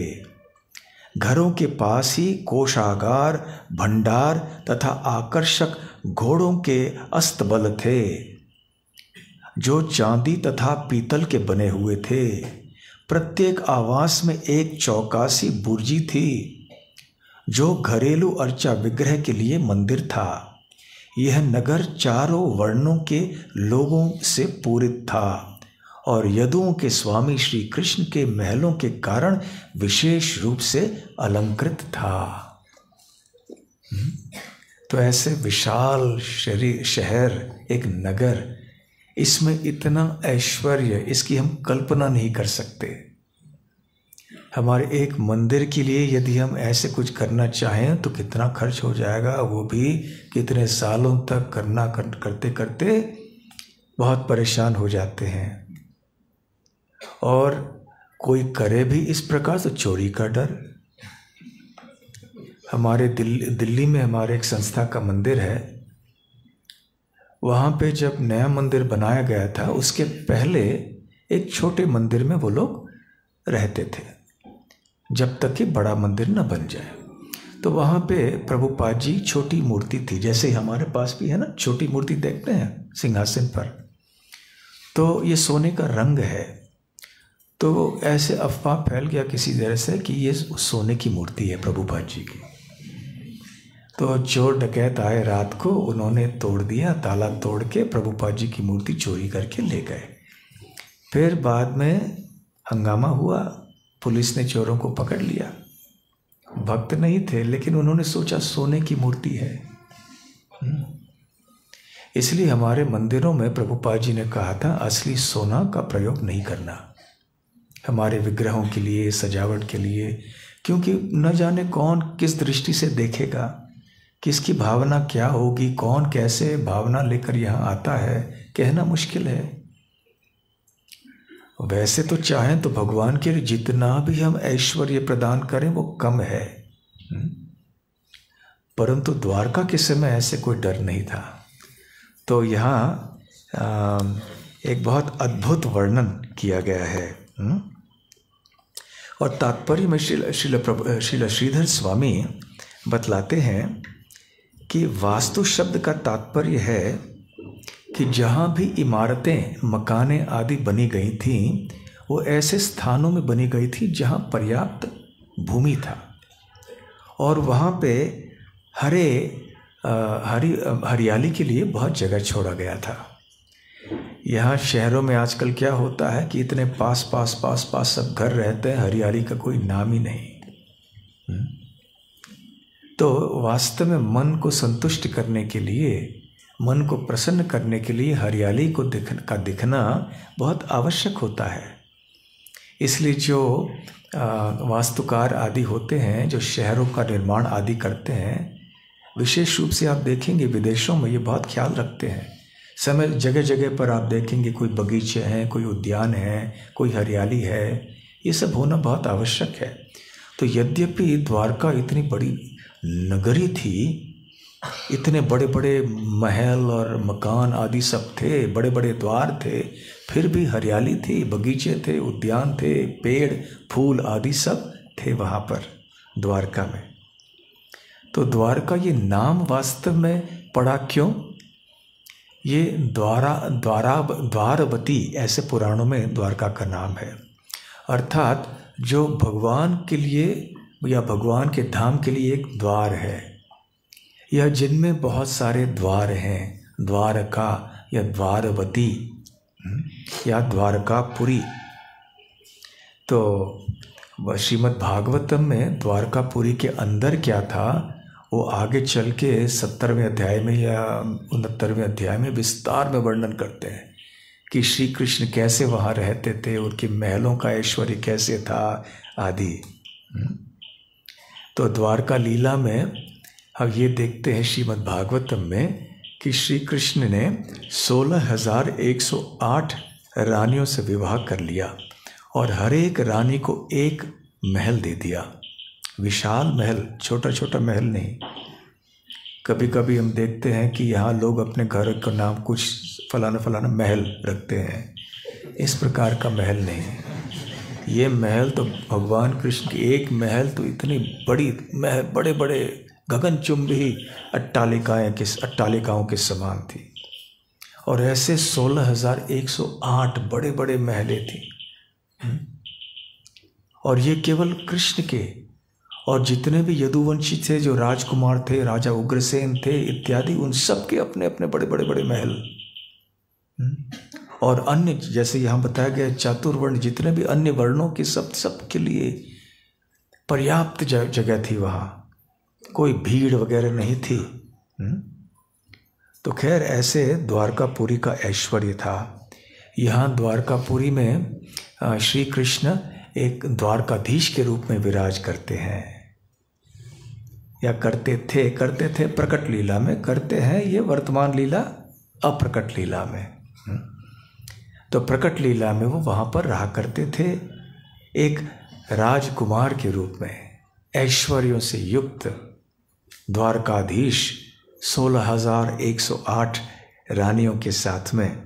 घरों के पास ही कोषागार, भंडार तथा आकर्षक घोड़ों के अस्तबल थे जो चांदी तथा पीतल के बने हुए थे। प्रत्येक आवास में एक चौकासी बुर्जी थी जो घरेलू अर्चा विग्रह के लिए मंदिर था। यह नगर चारों वर्णों के लोगों से पूरित था और यदुओं के स्वामी श्री कृष्ण के महलों के कारण विशेष रूप से अलंकृत था। तो ऐसे विशाल शहर, एक नगर, इसमें इतना ऐश्वर्य, इसकी हम कल्पना नहीं कर सकते। हमारे एक मंदिर के लिए यदि हम ऐसे कुछ करना चाहें तो कितना खर्च हो जाएगा, वो भी कितने सालों तक करते करते बहुत परेशान हो जाते हैं। और कोई करे भी इस प्रकार तो चोरी का डर। हमारे दिल्ली में हमारे एक संस्था का मंदिर है। वहाँ पे जब नया मंदिर बनाया गया था उसके पहले एक छोटे मंदिर में वो लोग रहते थे जब तक कि बड़ा मंदिर न बन जाए। तो वहाँ पे प्रभुपाद जी छोटी मूर्ति थी, जैसे हमारे पास भी है ना, छोटी मूर्ति देखते हैं सिंहासन पर, तो ये सोने का रंग है। तो ऐसे अफवाह फैल गया किसी तरह से कि ये सोने की मूर्ति है प्रभुपाद जी की। तो चोर डकैत आए रात को, उन्होंने तोड़ दिया, ताला तोड़ के प्रभुपाद जी की मूर्ति चोरी करके ले गए। फिर बाद में हंगामा हुआ, पुलिस ने चोरों को पकड़ लिया। भक्त नहीं थे, लेकिन उन्होंने सोचा सोने की मूर्ति है। इसलिए हमारे मंदिरों में प्रभुपाद जी ने कहा था असली सोना का प्रयोग नहीं करना हमारे विग्रहों के लिए, सजावट के लिए, क्योंकि न जाने कौन किस दृष्टि से देखेगा, किसकी भावना क्या होगी, कौन कैसे भावना लेकर यहाँ आता है, कहना मुश्किल है। वैसे तो चाहें तो भगवान के लिए जितना भी हम ऐश्वर्य प्रदान करें वो कम है, परंतु द्वारका के समय ऐसे कोई डर नहीं था। तो यहाँ एक बहुत अद्भुत वर्णन किया गया है। और तात्पर्य में श्रील श्रीधर स्वामी बतलाते हैं कि वास्तु शब्द का तात्पर्य है कि जहाँ भी इमारतें, मकानें आदि बनी गई थीं, वो ऐसे स्थानों में बनी गई थी जहाँ पर्याप्त भूमि था और वहाँ पे हरियाली के लिए बहुत जगह छोड़ा गया था। यहाँ शहरों में आजकल क्या होता है कि इतने पास पास सब घर रहते हैं, हरियाली का कोई नाम ही नहीं। तो वास्तव में मन को संतुष्ट करने के लिए, मन को प्रसन्न करने के लिए हरियाली को दिखना बहुत आवश्यक होता है। इसलिए जो वास्तुकार आदि होते हैं, जो शहरों का निर्माण आदि करते हैं, विशेष रूप से आप देखेंगे विदेशों में ये बहुत ख्याल रखते हैं। समय जगह जगह पर आप देखेंगे कोई बगीचे हैं, कोई उद्यान है, कोई हरियाली है, ये सब होना बहुत आवश्यक है। तो यद्यपि द्वारका इतनी बड़ी नगरी थी, इतने बड़े बड़े महल और मकान आदि सब थे, बड़े बड़े द्वार थे, फिर भी हरियाली थी, बगीचे थे, उद्यान थे, पेड़ फूल आदि सब थे वहाँ पर द्वारका में। तो द्वारका ये नाम वास्तव में पड़ा क्यों? ये द्वारवती ऐसे पुराणों में द्वारका का नाम है, अर्थात जो भगवान के लिए या भगवान के धाम के लिए एक द्वार है, या जिनमें बहुत सारे द्वार हैं, द्वारका या द्वारवती या द्वारकापुरी। तो श्रीमद् भागवतम में द्वारकापुरी के अंदर क्या था वो आगे चल के 70वें अध्याय में या 69वें अध्याय में विस्तार में वर्णन करते हैं कि श्री कृष्ण कैसे वहाँ रहते थे, उनके महलों का ऐश्वर्य कैसे था आदि। तो द्वारका लीला में हम ये देखते हैं श्रीमद् भागवतम में कि श्री कृष्ण ने 16,108 रानियों से विवाह कर लिया और हर एक रानी को एक महल दे दिया। विशाल महल, छोटा छोटा महल नहीं। कभी कभी हम देखते हैं कि यहाँ लोग अपने घर का नाम कुछ फलाना फलाना महल रखते हैं, इस प्रकार का महल नहीं। ये महल तो भगवान कृष्ण की एक महल तो इतनी बड़ी महल, बड़े बड़े गगनचुंबी अट्टालिकाओं के समान थी। और ऐसे 16,108 बड़े बड़े महलें थी। और ये केवल कृष्ण के, और जितने भी यदुवंशी थे, जो राजकुमार थे, राजा उग्रसेन थे इत्यादि, उन सब के अपने अपने बड़े बड़े बड़े महल। और अन्य जैसे यहाँ बताया गया चातुर्वर्ण, जितने भी अन्य वर्णों के सब के लिए पर्याप्त जगह थी वहाँ, कोई भीड़ वगैरह नहीं थी। तो खैर ऐसे द्वारकापुरी का ऐश्वर्य था। यहाँ द्वारकापुरी में श्री कृष्ण एक द्वारकाधीश के रूप में विराज करते हैं, या करते थे प्रकट लीला में, करते हैं ये वर्तमान लीला, अप्रकट लीला में। तो प्रकट लीला में वो वहाँ पर रहा करते थे एक राजकुमार के रूप में, ऐश्वर्यों से युक्त द्वारकाधीश 16,108 रानियों के साथ में।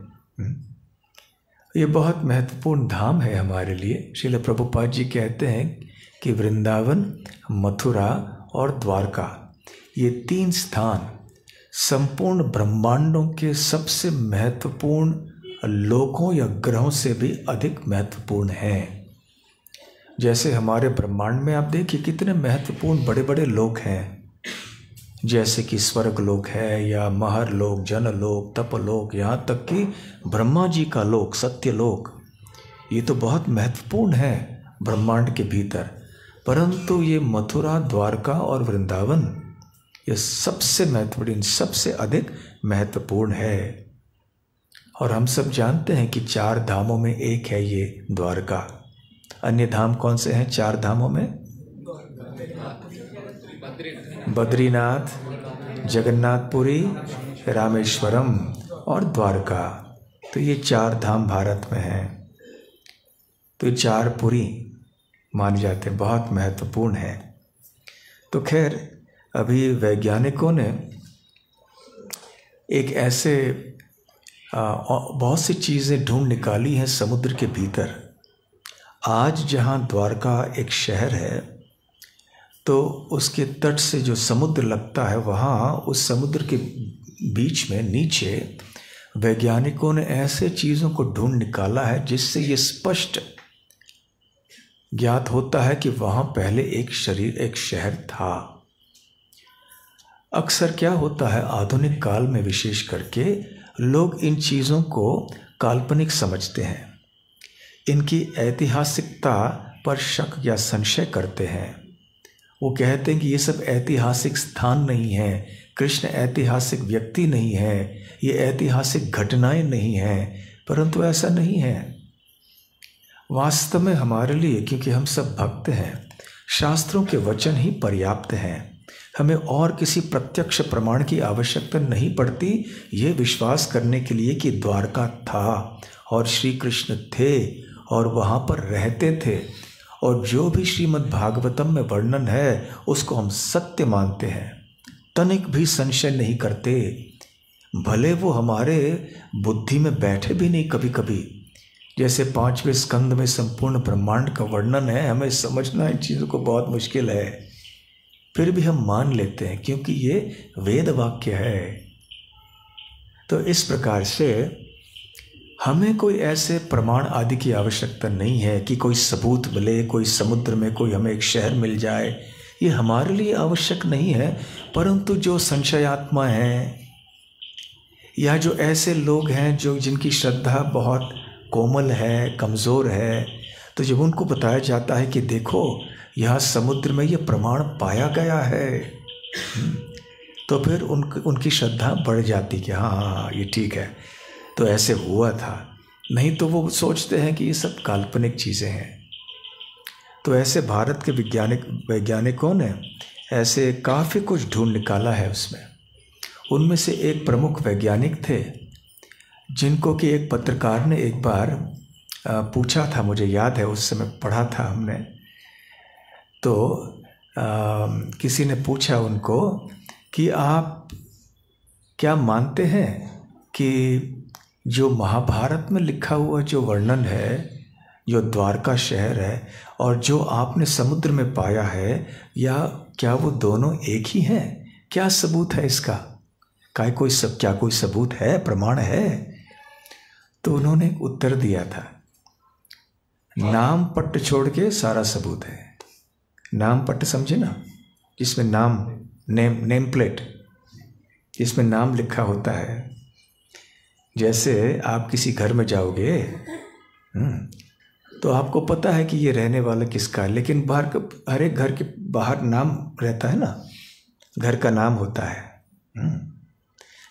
ये बहुत महत्वपूर्ण धाम है हमारे लिए। श्रील प्रभुपाद जी कहते हैं कि वृंदावन, मथुरा और द्वारका, ये 3 स्थान संपूर्ण ब्रह्मांडों के सबसे महत्वपूर्ण लोकों या ग्रहों से भी अधिक महत्वपूर्ण हैं। जैसे हमारे ब्रह्मांड में आप देखिए कितने महत्वपूर्ण बड़े बड़े लोक हैं, जैसे कि स्वर्ग लोक है, या महर लोक, जनलोक, तपलोक, यहाँ तक कि ब्रह्मा जी का लोक, सत्यलोक, ये तो बहुत महत्वपूर्ण है ब्रह्मांड के भीतर, परंतु ये मथुरा, द्वारका और वृंदावन ये सबसे महत्वपूर्ण, सबसे अधिक महत्वपूर्ण है। और हम सब जानते हैं कि 4 धामों में एक है ये द्वारका। अन्य धाम कौन से हैं 4 धामों में? बद्रीनाथ, जगन्नाथपुरी, रामेश्वरम और द्वारका। तो ये 4 धाम भारत में हैं। तो ये 4 पुरी माने जाते हैं, बहुत महत्वपूर्ण है। तो खैर अभी वैज्ञानिकों ने एक ऐसे बहुत सी चीज़ें ढूंढ निकाली हैं समुद्र के भीतर। आज जहाँ द्वारका एक शहर है, तो उसके तट से जो समुद्र लगता है, वहाँ उस समुद्र के बीच में नीचे वैज्ञानिकों ने ऐसे चीज़ों को ढूंढ निकाला है जिससे ये स्पष्ट ज्ञात होता है कि वहाँ पहले एक शहर था। अक्सर क्या होता है आधुनिक काल में, विशेष करके लोग इन चीज़ों को काल्पनिक समझते हैं, इनकी ऐतिहासिकता पर शक या संशय करते हैं। वो कहते हैं कि ये सब ऐतिहासिक स्थान नहीं है, कृष्ण ऐतिहासिक व्यक्ति नहीं है, ये ऐतिहासिक घटनाएं नहीं हैं। परंतु ऐसा नहीं है। वास्तव में हमारे लिए, क्योंकि हम सब भक्त हैं, शास्त्रों के वचन ही पर्याप्त हैं। हमें और किसी प्रत्यक्ष प्रमाण की आवश्यकता नहीं पड़ती ये विश्वास करने के लिए कि द्वारका था और श्री कृष्ण थे और वहाँ पर रहते थे, और जो भी श्रीमद् भागवतम में वर्णन है उसको हम सत्य मानते हैं, तनिक भी संशय नहीं करते। भले वो हमारे बुद्धि में बैठे भी नहीं कभी कभी, जैसे 5वें स्कंद में संपूर्ण ब्रह्मांड का वर्णन है, हमें समझना इन चीज़ों को बहुत मुश्किल है, फिर भी हम मान लेते हैं क्योंकि ये वेद वाक्य है। तो इस प्रकार से हमें कोई ऐसे प्रमाण आदि की आवश्यकता नहीं है कि कोई सबूत मिले, कोई समुद्र में कोई हमें एक शहर मिल जाए, ये हमारे लिए आवश्यक नहीं है। परंतु जो संशयात्मा हैं या जो ऐसे लोग हैं जिनकी श्रद्धा बहुत कोमल है, कमज़ोर है, तो जब उनको बताया जाता है कि देखो यहाँ समुद्र में ये प्रमाण पाया गया है, तो फिर उनकी श्रद्धा बढ़ जाती कि हाँ ये ठीक है, तो ऐसे हुआ था। नहीं तो वो सोचते हैं कि ये सब काल्पनिक चीज़ें हैं। तो ऐसे भारत के वैज्ञानिकों ने ऐसे काफ़ी कुछ ढूंढ निकाला है उसमें। उनमें से एक प्रमुख वैज्ञानिक थे जिनको कि एक पत्रकार ने एक बार पूछा था, मुझे याद है उस समय पढ़ा था हमने, तो किसी ने पूछा उनको कि आप क्या मानते हैं कि जो महाभारत में लिखा हुआ जो वर्णन है, जो द्वारका शहर है, और जो आपने समुद्र में पाया है, या क्या वो दोनों एक ही हैं? क्या सबूत है इसका? क्या कोई सबूत है, प्रमाण है? तो उन्होंने उत्तर दिया था, नाम पट्ट छोड़ के सारा सबूत है। नाम पट्ट समझे ना, जिसमें नाम, नेम प्लेट, जिसमें नाम लिखा होता है। जैसे आप किसी घर में जाओगे तो आपको पता है कि ये रहने वाला किसका है, लेकिन बाहर हर एक घर के बाहर नाम रहता है ना, घर का नाम होता है।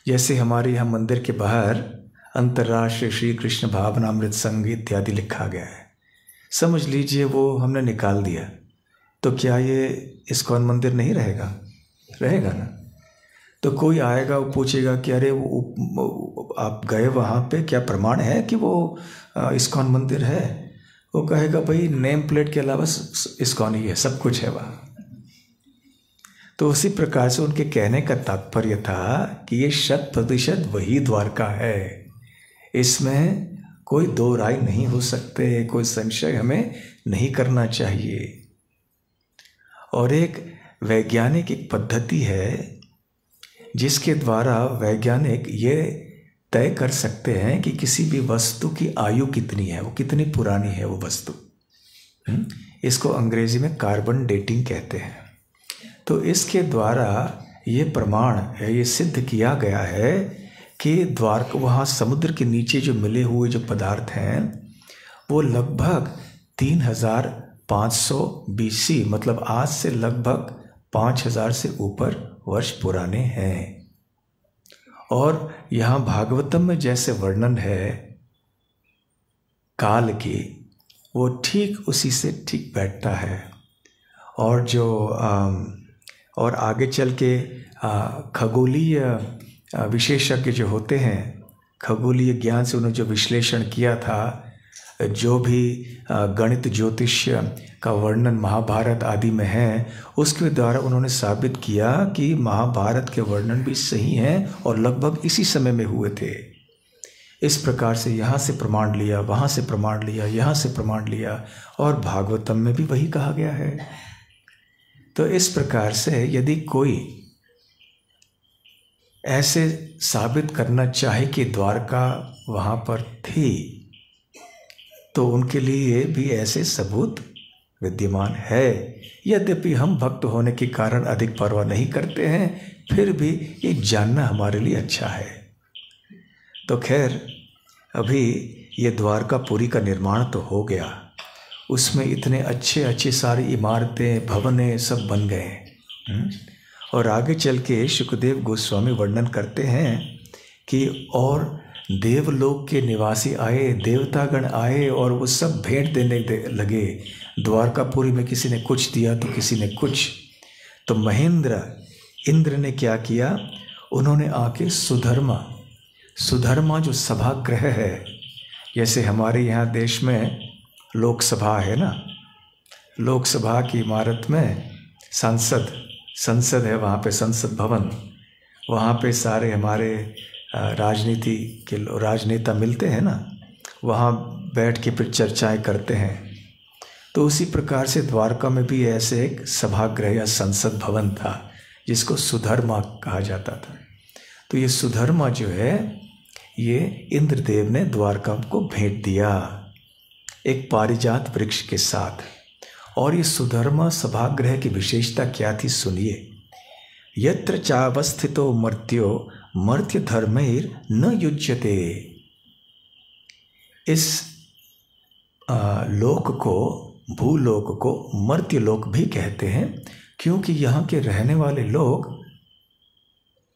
जैसे हमारे यहाँ मंदिर के बाहर अंतर्राष्ट्रीय श्री कृष्ण भावनामृत संघ इत्यादि लिखा गया है, समझ लीजिए वो हमने निकाल दिया, तो क्या ये इस्कॉन मंदिर नहीं रहेगा? रहेगा ना। तो कोई आएगा, वो पूछेगा कि अरे वो आप गए वहाँ पे, क्या प्रमाण है कि वो इस्कॉन मंदिर है? वो कहेगा भाई नेम प्लेट के अलावा इस्कॉन ही है, सब कुछ है वहाँ। तो उसी प्रकार से उनके कहने का तात्पर्य था कि ये 100% वही द्वारका है, इसमें कोई दो राय नहीं हो सकते, कोई संशय हमें नहीं करना चाहिए। और एक वैज्ञानिक एक पद्धति है जिसके द्वारा वैज्ञानिक ये तय कर सकते हैं कि किसी भी वस्तु की आयु कितनी है, वो कितनी पुरानी है वो वस्तु। इसको अंग्रेजी में कार्बन डेटिंग कहते हैं। तो इसके द्वारा ये प्रमाण है, ये सिद्ध किया गया है कि द्वारका, वहाँ समुद्र के नीचे जो मिले हुए जो पदार्थ हैं वो लगभग 3500 BC, मतलब आज से लगभग 5000 से ऊपर वर्ष पुराने हैं। और यहाँ भागवतम में जैसे वर्णन है काल की, वो ठीक उसी से ठीक बैठता है। और जो और आगे चल के खगोलीय विशेषज्ञ जो होते हैं, खगोलीय ज्ञान से उन्होंने जो विश्लेषण किया था, जो भी गणित ज्योतिष्य का वर्णन महाभारत आदि में है, उसके द्वारा उन्होंने साबित किया कि महाभारत के वर्णन भी सही हैं और लगभग इसी समय में हुए थे। इस प्रकार से यहाँ से प्रमाण लिया, वहाँ से प्रमाण लिया, यहाँ से प्रमाण लिया, और भागवतम में भी वही कहा गया है। तो इस प्रकार से यदि कोई ऐसे साबित करना चाहे कि द्वारका वहाँ पर थी, तो उनके लिए भी ऐसे सबूत विद्यमान है। यद्यपि हम भक्त होने के कारण अधिक परवाह नहीं करते हैं, फिर भी ये जानना हमारे लिए अच्छा है। तो खैर, अभी ये द्वारकापुरी का निर्माण तो हो गया, उसमें इतने अच्छे अच्छे सारी इमारतें, भवनें सब बन गए। और आगे चल के शुकदेव गोस्वामी वर्णन करते हैं कि और देवलोक के निवासी आए, देवतागण आए, और वो सब भेंट देने लगे। द्वारकापुरी में किसी ने कुछ दिया तो किसी ने कुछ। तो महेंद्र इंद्र ने क्या किया, उन्होंने आके सुधर्मा जो सभागृह है, जैसे हमारे यहाँ देश में लोकसभा है ना, लोकसभा की इमारत में संसद है, वहाँ पे संसद भवन, वहाँ पे सारे हमारे राजनीति के राजनेता मिलते हैं ना, वहाँ बैठ के फिर चर्चाएं करते हैं। तो उसी प्रकार से द्वारका में भी ऐसे एक सभागृह या संसद भवन था, जिसको सुधर्मा कहा जाता था। तो ये सुधर्मा जो है, ये इंद्रदेव ने द्वारका को भेंट दिया एक पारिजात वृक्ष के साथ। और ये सुधर्मा सभागृह की विशेषता क्या थी, सुनिए। यत्र चावस्थितो मर्त्यो मर्त्य धर्मैर न युज्यते। इस लोक को, भूलोक को मर्त्य लोक भी कहते हैं, क्योंकि यहाँ के रहने वाले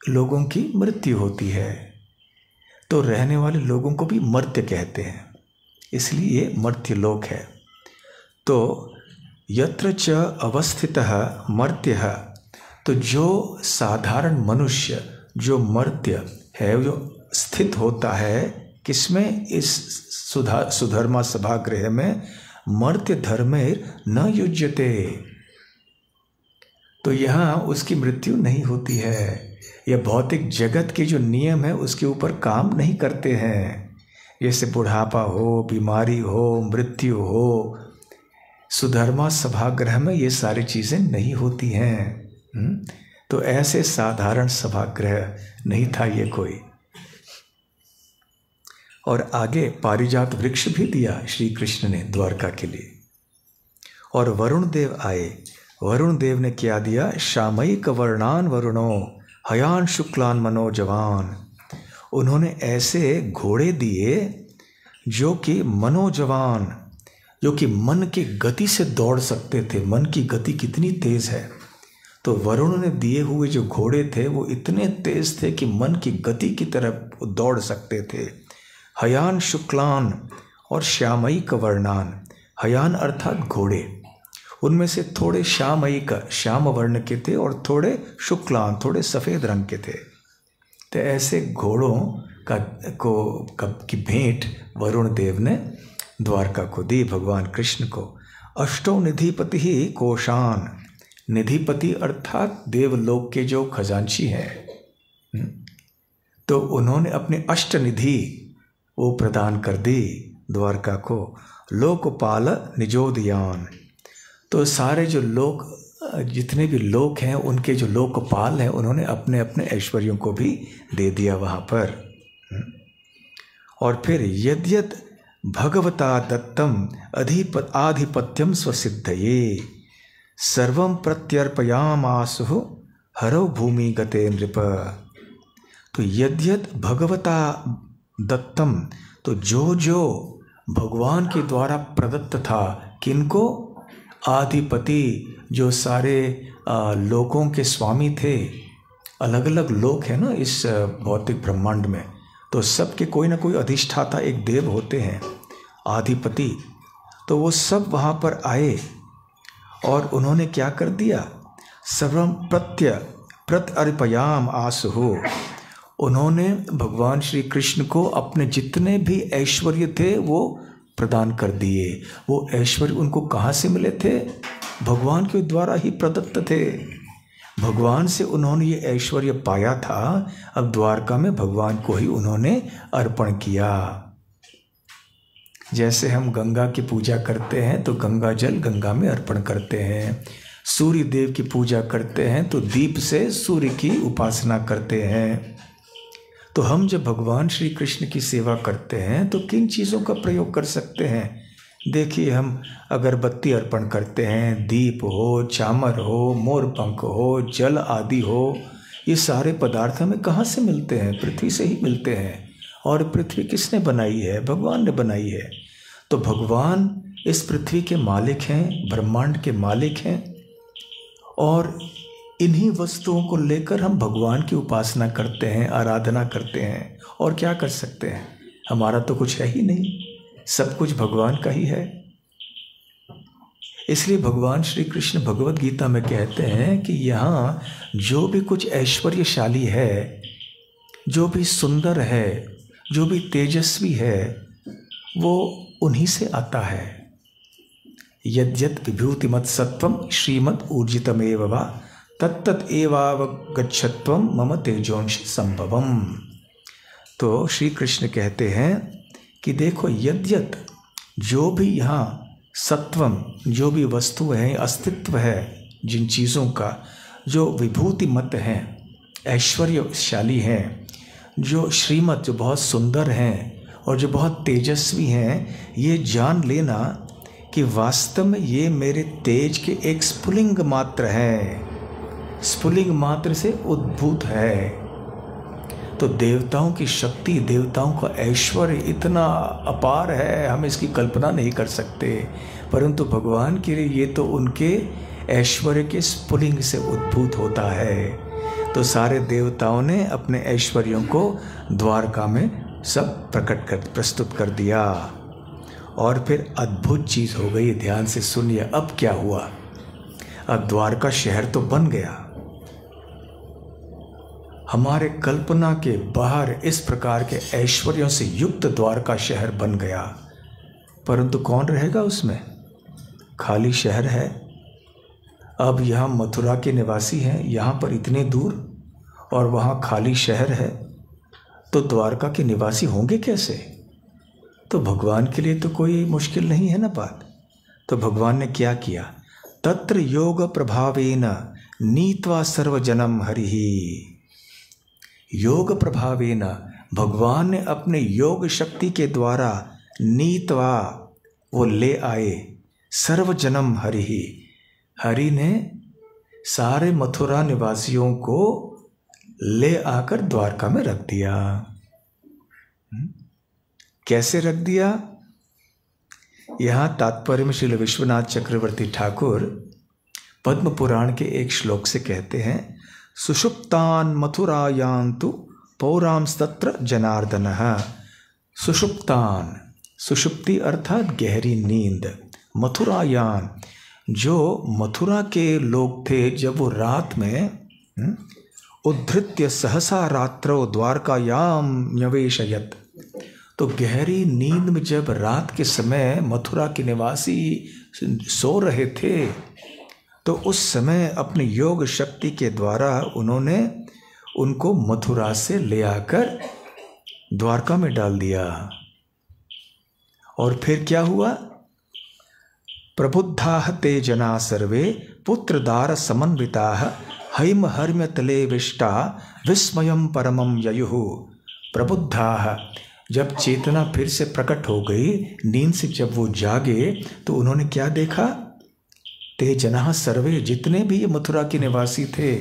लोगों की मृत्यु होती है, तो रहने वाले लोगों को भी मर्त्य कहते हैं, इसलिए ये मर्त्य लोक है। तो यत्र च अवस्थितः मर्त्यः, तो जो साधारण मनुष्य, जो मर्त्य है, जो स्थित होता है किसमें, इस सुधर्मा सभागृह में, मर्त्य धर्मेर न युज्यते। तो यहाँ उसकी मृत्यु नहीं होती है। यह भौतिक जगत के जो नियम है उसके ऊपर काम नहीं करते हैं, जैसे बुढ़ापा हो, बीमारी हो, मृत्यु हो। सुधर्मा सभागृह में ये सारी चीज़ें नहीं होती हैं। तो ऐसे साधारण सभागृह नहीं था ये कोई। और आगे पारिजात वृक्ष भी दिया श्री कृष्ण ने द्वारका के लिए। और वरुण देव आए। वरुण देव ने क्या दिया, श्यामयिक वर्णान वरुणो हयान शुक्लान मनोजवान। उन्होंने ऐसे घोड़े दिए जो कि मनोजवान, जो कि मन की गति से दौड़ सकते थे। मन की गति कितनी तेज है, तो वरुण ने दिए हुए जो घोड़े थे वो इतने तेज थे कि मन की गति की तरफ दौड़ सकते थे। हयान शुक्लान और श्यामयिक वर्णान। हयान अर्थात घोड़े, उनमें से थोड़े श्यामयिक, श्याम वर्ण के थे, और थोड़े शुक्लान, थोड़े सफ़ेद रंग के थे। तो ऐसे घोड़ों की भेंट वरुण देव ने द्वारका को दी, भगवान कृष्ण को। अष्टो निधिपति ही कोशान। निधिपति अर्थात देवलोक के जो खजांची हैं, तो उन्होंने अपने अष्टनिधि वो प्रदान कर दी द्वारका को। लोकपाल निजोदयान। तो सारे जो लोक, जितने भी लोक हैं, उनके जो लोकपाल हैं, उन्होंने अपने अपने ऐश्वर्यों को भी दे दिया वहाँ पर। और फिर यद्यत भगवता दत्तम आधिपत्यम स्वसिद्धये सर्वं प्रत्यर्पयामासु हरौ भूमि गते नृप। तो यद्यत भगवता दत्तम, तो जो भगवान के द्वारा प्रदत्त था। किनको? आधिपति, जो सारे लोकों के स्वामी थे। अलग अलग लोक है ना इस भौतिक ब्रह्मांड में, तो सबके कोई ना कोई अधिष्ठाता एक देव होते हैं, आधिपति। तो वो सब वहाँ पर आए और उन्होंने क्या कर दिया? सर्वम प्रत्यर्पयाम आसुः। उन्होंने भगवान श्री कृष्ण को अपने जितने भी ऐश्वर्य थे वो प्रदान कर दिए। वो ऐश्वर्य उनको कहाँ से मिले थे? भगवान के द्वारा ही प्रदत्त थे। भगवान से उन्होंने ये ऐश्वर्य पाया था। अब द्वारका में भगवान को ही उन्होंने अर्पण किया। जैसे हम गंगा की पूजा करते हैं तो गंगा जल गंगा में अर्पण करते हैं। सूर्य देव की पूजा करते हैं तो दीप से सूर्य की उपासना करते हैं। तो हम जब भगवान श्री कृष्ण की सेवा करते हैं तो किन चीज़ों का प्रयोग कर सकते हैं? देखिए, हम अगरबत्ती अर्पण करते हैं, दीप हो, चामर हो, मोरपंख हो, जल आदि हो। ये सारे पदार्थ हमें कहाँ से मिलते हैं? पृथ्वी से ही मिलते हैं। और पृथ्वी किसने बनाई है? भगवान ने बनाई है। तो भगवान इस पृथ्वी के मालिक हैं, ब्रह्मांड के मालिक हैं, और इन्हीं वस्तुओं को लेकर हम भगवान की उपासना करते हैं, आराधना करते हैं। और क्या कर सकते हैं? हमारा तो कुछ है ही नहीं, सब कुछ भगवान का ही है। इसलिए भगवान श्री कृष्ण भगवत गीता में कहते हैं कि यहाँ जो भी कुछ ऐश्वर्यशाली है, जो भी सुंदर है, जो भी तेजस्वी है, वो उन्हीं से आता है। यद्यत् विभूतिमत् सत्वम श्रीमद् ऊर्जितमेव वा तत्तत् एवावगच्छत्वम मम तेजोंश संभवम। तो श्री कृष्ण कहते हैं कि देखो, यद्यत् जो भी यहाँ सत्वम, जो भी वस्तु है, अस्तित्व है, जिन चीज़ों का जो विभूतिमत हैं, ऐश्वर्यशाली हैं, जो श्रीमत, जो बहुत सुंदर हैं और जो बहुत तेजस्वी हैं, ये जान लेना कि वास्तव में ये मेरे तेज के एक स्फुलिंग मात्र है, स्फुलिंग मात्र से उद्भूत है। तो देवताओं की शक्ति, देवताओं का ऐश्वर्य इतना अपार है, हम इसकी कल्पना नहीं कर सकते। परंतु भगवान के लिए ये तो उनके ऐश्वर्य के स्फुलिंग से उद्भूत होता है। तो सारे देवताओं ने अपने ऐश्वर्यों को द्वारका में सब प्रस्तुत कर दिया। और फिर अद्भुत चीज़ हो गई, ध्यान से सुनिए। अब क्या हुआ? अब द्वारका शहर तो बन गया, हमारे कल्पना के बाहर इस प्रकार के ऐश्वर्यों से युक्त द्वारका शहर बन गया। परंतु कौन रहेगा उसमें? खाली शहर है। अब यहाँ मथुरा के निवासी हैं, यहाँ पर इतने दूर, और वहाँ खाली शहर है, तो द्वारका के निवासी होंगे कैसे? तो भगवान के लिए तो कोई मुश्किल नहीं है ना बात। तो भगवान ने क्या किया? तत्र योग प्रभावेन नीत्वा सर्वजनम हरिहि। योग प्रभावेन, भगवान ने अपने योग शक्ति के द्वारा नीत्वा, वो ले आए, सर्वजनम हरिहि। हरि ने सारे मथुरा निवासियों को ले आकर द्वारका में रख दिया। कैसे रख दिया? यहाँ तात्पर्य में श्रील विश्वनाथ चक्रवर्ती ठाकुर पद्म पुराण के एक श्लोक से कहते हैं, सुषुप्तान मथुरायांतु पौरांस्तत्र जनार्दनः। सुषुप्तान, सुषुप्ति अर्थात गहरी नींद, मथुरायान, जो मथुरा के लोग थे, जब वो रात में उद्धृत्य सहसा रात्रौ द्वारकायाम न्यवेशयत्। तो गहरी नींद में जब रात के समय मथुरा के निवासी सो रहे थे, तो उस समय अपनी योग शक्ति के द्वारा उन्होंने उनको मथुरा से ले आकर द्वारका में डाल दिया। और फिर क्या हुआ? प्रबुद्धाः ते जना सर्वे पुत्रदार समन्विताः हैम हर्म्य तले विष्टा विस्मयम परमम ययुः। प्रबुद्धाः, जब चेतना फिर से प्रकट हो गई, नींद से जब वो जागे, तो उन्होंने क्या देखा? ते जनाः सर्वे, जितने भी ये मथुरा के निवासी थे,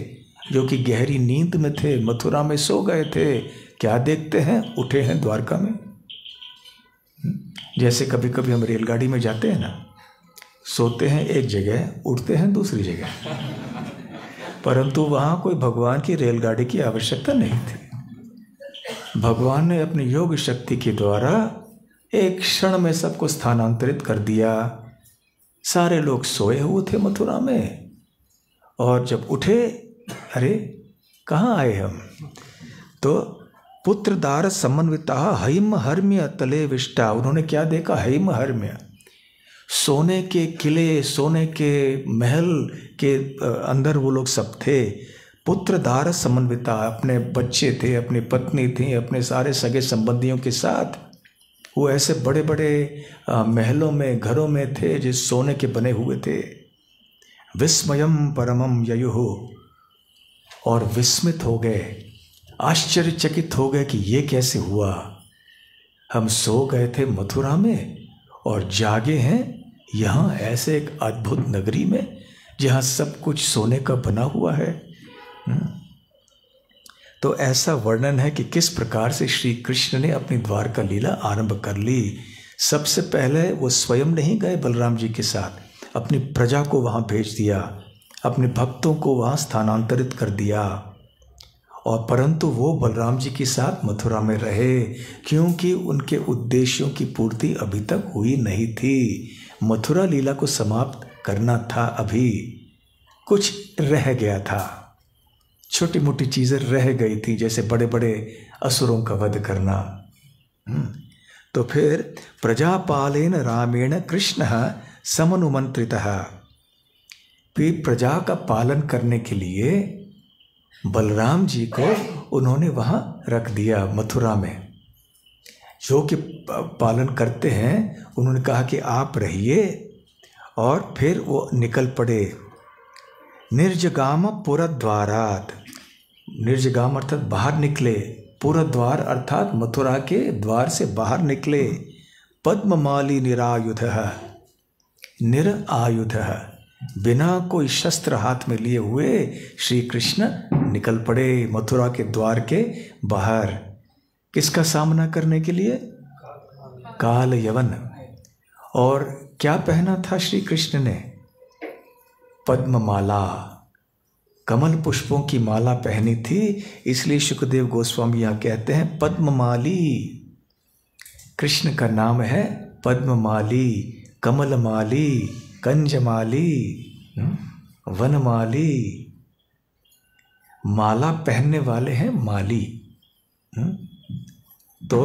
जो कि गहरी नींद में थे, मथुरा में सो गए थे, क्या देखते हैं? उठे हैं द्वारका में। जैसे कभी कभी हम रेलगाड़ी में जाते हैं ना, सोते हैं एक जगह, उठते हैं दूसरी जगह, परंतु वहाँ कोई भगवान की रेलगाड़ी की आवश्यकता नहीं थी। भगवान ने अपनी योग शक्ति के द्वारा एक क्षण में सबको स्थानांतरित कर दिया। सारे लोग सोए हुए थे मथुरा में, और जब उठे, अरे कहाँ आए हम? तो पुत्रदार समन्विता हैम हर्म्य तले विष्टा। उन्होंने क्या देखा? हैम हर्म्य, सोने के किले, सोने के महल के अंदर वो लोग सब थे। पुत्रदार समन्विता, अपने बच्चे थे, अपनी पत्नी थी, अपने सारे सगे संबंधियों के साथ वो ऐसे बड़े बड़े महलों में, घरों में थे जो सोने के बने हुए थे। विस्मयम परमम ययुः, और विस्मित हो गए, आश्चर्यचकित हो गए कि ये कैसे हुआ। हम सो गए थे मथुरा में और जागे हैं यहाँ ऐसे एक अद्भुत नगरी में जहाँ सब कुछ सोने का बना हुआ है। तो ऐसा वर्णन है कि किस प्रकार से श्री कृष्ण ने अपनी द्वारका लीला आरंभ कर ली। सबसे पहले वो स्वयं नहीं गए बलराम जी के साथ, अपनी प्रजा को वहाँ भेज दिया, अपने भक्तों को वहाँ स्थानांतरित कर दिया, और परंतु वो बलराम जी के साथ मथुरा में रहे, क्योंकि उनके उद्देश्यों की पूर्ति अभी तक हुई नहीं थी। मथुरा लीला को समाप्त करना था, अभी कुछ रह गया था, छोटी मोटी चीज़ें रह गई थी, जैसे बड़े बड़े असुरों का वध करना। तो फिर प्रजापालेन रामेण कृष्ण समनुमंत्रितः, फिर प्रजा का पालन करने के लिए बलराम जी को उन्होंने वहाँ रख दिया मथुरा में। जो कि पालन करते हैं, उन्होंने कहा कि आप रहिए, और फिर वो निकल पड़े। निर्जगाम पुरद्वारात, निर्जगाम अर्थात बाहर निकले, पुरद्वार अर्थात मथुरा के द्वार से बाहर निकले। पद्ममाली निरायुधः, निरायुधः, बिना कोई शस्त्र हाथ में लिए हुए श्री कृष्ण निकल पड़े मथुरा के द्वार के बाहर। किसका सामना करने के लिए? काल यवन। और क्या पहना था श्री कृष्ण ने? पद्ममाला, कमल पुष्पों की माला पहनी थी। इसलिए सुखदेव गोस्वामी यहाँ कहते हैं पद्ममाली, कृष्ण का नाम है पद्ममाली, कमलमाली, कंजमाली, वनमाली। माला पहनने वाले हैं माली। तो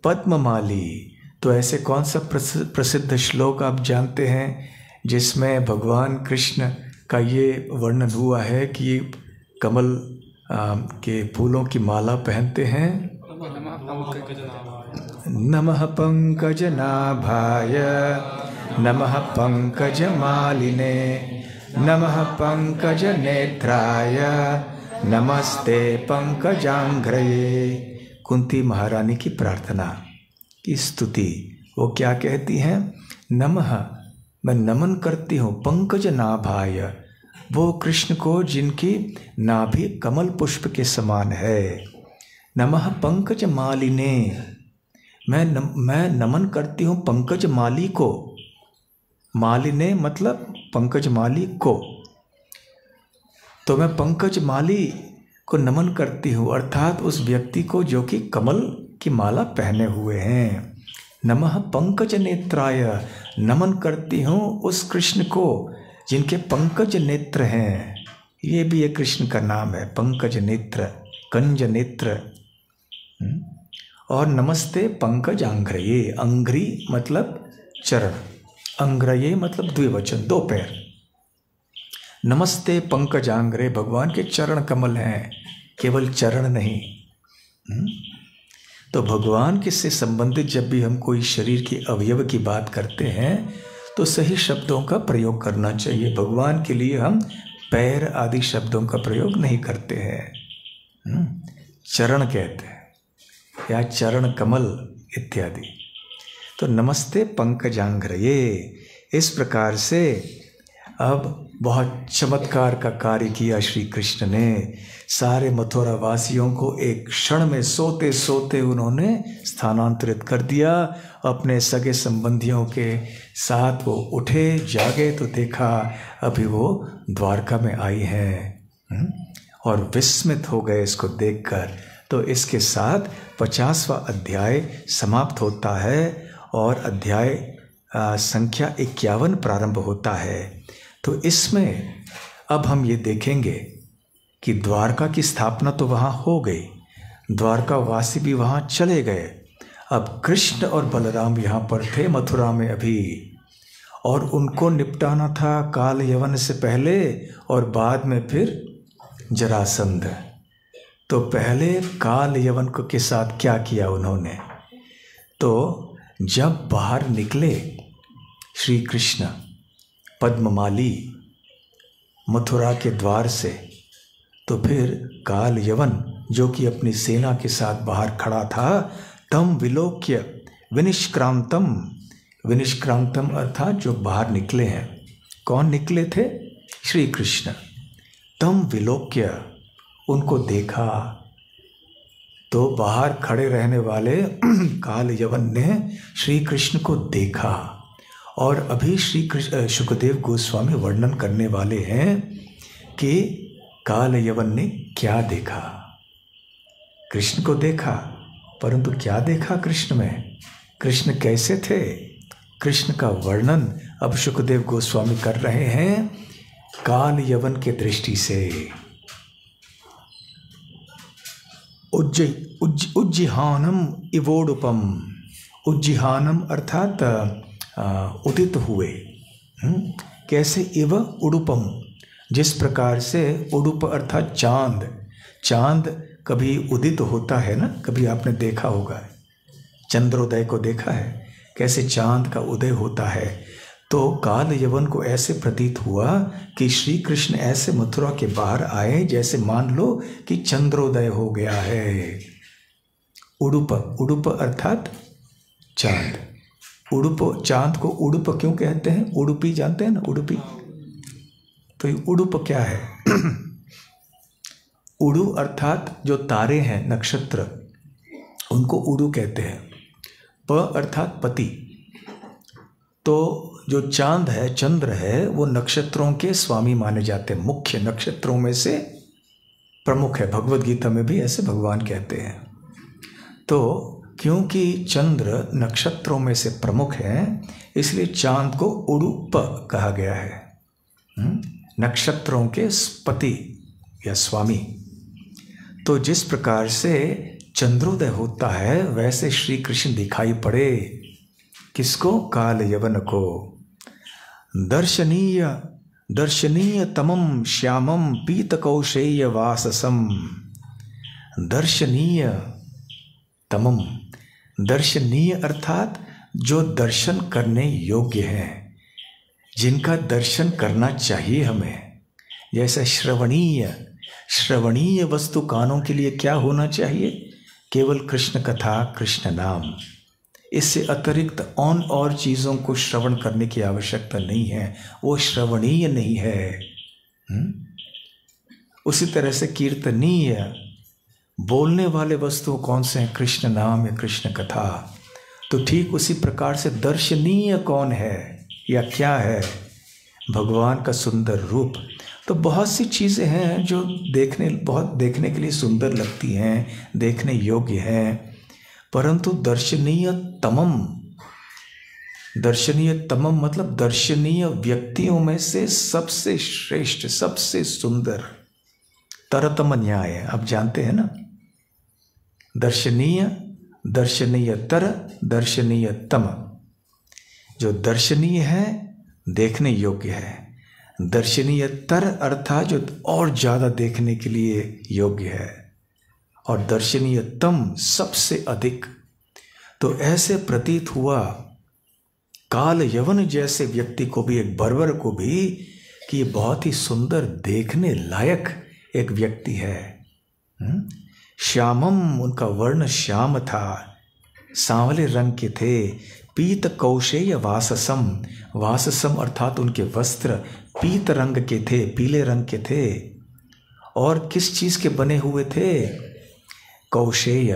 पद्ममाली। तो ऐसे कौन सा प्रसिद्ध श्लोक आप जानते हैं जिसमें भगवान कृष्ण का ये वर्णन हुआ है कि ये कमल के फूलों की माला पहनते हैं? नमः पंकजनाभाय नमः पंकजमालिने नमः पंकजनेत्राय नमस्ते पंकजांघ्रये। कुंती महारानी की प्रार्थना की स्तुति, वो क्या कहती हैं? नमः, मैं नमन करती हूँ पंकज नाभाय, वो कृष्ण को जिनकी नाभि कमल पुष्प के समान है। नमः पंकज मालिने, मैं नमन करती हूँ पंकज माली को। मालिने मतलब पंकज माली को। तो मैं पंकज माली को नमन करती हूँ, अर्थात उस व्यक्ति को जो कि कमल की माला पहने हुए हैं। नमः पंकज नेत्राय, नमन करती हूँ उस कृष्ण को जिनके पंकज नेत्र हैं। ये भी एक कृष्ण का नाम है, पंकज नेत्र, कंज नेत्र। और नमस्ते पंकज अंघ्रये, अंघ्री मतलब चरण, अंघ्रये मतलब द्विवचन, दो पैर। नमस्ते पंकजांग्रे, भगवान के चरण कमल हैं, केवल चरण नहीं। तो भगवान से संबंधित जब भी हम कोई शरीर के अवयव की बात करते हैं तो सही शब्दों का प्रयोग करना चाहिए। भगवान के लिए हम पैर आदि शब्दों का प्रयोग नहीं करते हैं, चरण कहते हैं या चरण कमल इत्यादि। तो नमस्ते पंकजांघ्रये, इस प्रकार से अब बहुत चमत्कार का कार्य किया श्री कृष्ण ने। सारे मथुरा वासियों को एक क्षण में सोते सोते उन्होंने स्थानांतरित कर दिया। अपने सगे संबंधियों के साथ वो उठे, जागे तो देखा अभी वो द्वारका में आई हैं और विस्मित हो गए इसको देखकर। तो इसके साथ 50वां अध्याय समाप्त होता है और अध्याय संख्या 51 प्रारंभ होता है। तो इसमें अब हम ये देखेंगे कि द्वारका की स्थापना तो वहाँ हो गई, द्वारका वासी भी वहाँ चले गए। अब कृष्ण और बलराम यहाँ पर थे मथुरा में अभी, और उनको निपटाना था काल यवन से पहले और बाद में फिर जरासंध। तो पहले काल यवन को के साथ क्या किया उन्होंने, तो जब बाहर निकले श्री कृष्ण पद्ममाली मथुरा के द्वार से, तो फिर काल यवन जो कि अपनी सेना के साथ बाहर खड़ा था, तम विलोक्य विनिष्क्रांतम, विनिष्क्रांतम अर्थात जो बाहर निकले हैं। कौन निकले थे? श्री कृष्ण। तम विलोक्य, उनको देखा। तो बाहर खड़े रहने वाले काल यवन ने श्री कृष्ण को देखा। और अभी श्री कृष्ण शुकदेव गोस्वामी वर्णन करने वाले हैं कि काल यवन ने क्या देखा। कृष्ण को देखा, परंतु क्या देखा कृष्ण में, कृष्ण कैसे थे, कृष्ण का वर्णन अब शुकदेव गोस्वामी कर रहे हैं काल यवन के दृष्टि से। उज्जिहानम इवोडुपम, उज्जिहानम अर्थात उदित हुए। कैसे? इव उडुपम, जिस प्रकार से उडुप अर्थात चांद, चांद कभी उदित होता है ना, कभी आपने देखा होगा, चंद्रोदय को देखा है, कैसे चांद का उदय होता है। तो काल यवन को ऐसे प्रतीत हुआ कि श्री कृष्ण ऐसे मथुरा के बाहर आए जैसे मान लो कि चंद्रोदय हो गया है। उडुप, उडुप अर्थात चांद। उडुप, चांद को उडुप क्यों कहते हैं? उडुपी जानते हैं ना, उडुपी। तो ये उडुप क्या है? उडु अर्थात जो तारे हैं, नक्षत्र, उनको उडु कहते हैं। प अर्थात पति। तो जो चांद है, चंद्र है, वो नक्षत्रों के स्वामी माने जाते हैं, मुख्य नक्षत्रों में से प्रमुख है। भगवद गीता में भी ऐसे भगवान कहते हैं। तो क्योंकि चंद्र नक्षत्रों में से प्रमुख है, इसलिए चांद को उडुप कहा गया है, नक्षत्रों के पति या स्वामी। तो जिस प्रकार से चंद्रोदय होता है वैसे श्री कृष्ण दिखाई पड़े। किसको? काल यवन को। दर्शनीय, दर्शनीय तमम श्यामम पीत कौशेय वाससम। दर्शनीय तमम, दर्शनीय अर्थात जो दर्शन करने योग्य हैं, जिनका दर्शन करना चाहिए हमें। जैसे श्रवणीय, श्रवणीय वस्तु कानों के लिए क्या होना चाहिए? केवल कृष्ण कथा, कृष्ण नाम। इससे अतिरिक्त और चीज़ों को श्रवण करने की आवश्यकता नहीं है, वो श्रवणीय नहीं है। उसी तरह से कीर्तनीय, बोलने वाले वस्तु कौन से हैं? कृष्ण नाम या कृष्ण कथा। तो ठीक उसी प्रकार से दर्शनीय कौन है या क्या है? भगवान का सुंदर रूप। तो बहुत सी चीज़ें हैं जो देखने के लिए सुंदर लगती हैं, देखने योग्य हैं, परंतु दर्शनीय तमम, दर्शनीय तमम मतलब दर्शनीय व्यक्तियों में से सबसे श्रेष्ठ, सबसे सुंदर, तरतम न्याय है। आप जानते हैं ना, दर्शनीय, दर्शनीय तर, दर्शनीय तम। जो दर्शनीय है, देखने योग्य है। दर्शनीय तर अर्थात जो और ज़्यादा देखने के लिए योग्य है, और दर्शनीय तम सबसे अधिक। तो ऐसे प्रतीत हुआ काल यवन जैसे व्यक्ति को भी, एक बर्बर को भी, कि ये बहुत ही सुंदर देखने लायक एक व्यक्ति है। श्यामम, उनका वर्ण श्याम था, सांवले रंग के थे। पीत कौशेय वाससम, वाससम अर्थात उनके वस्त्र पीत रंग के थे, पीले रंग के थे। और किस चीज के बने हुए थे? कौशेय।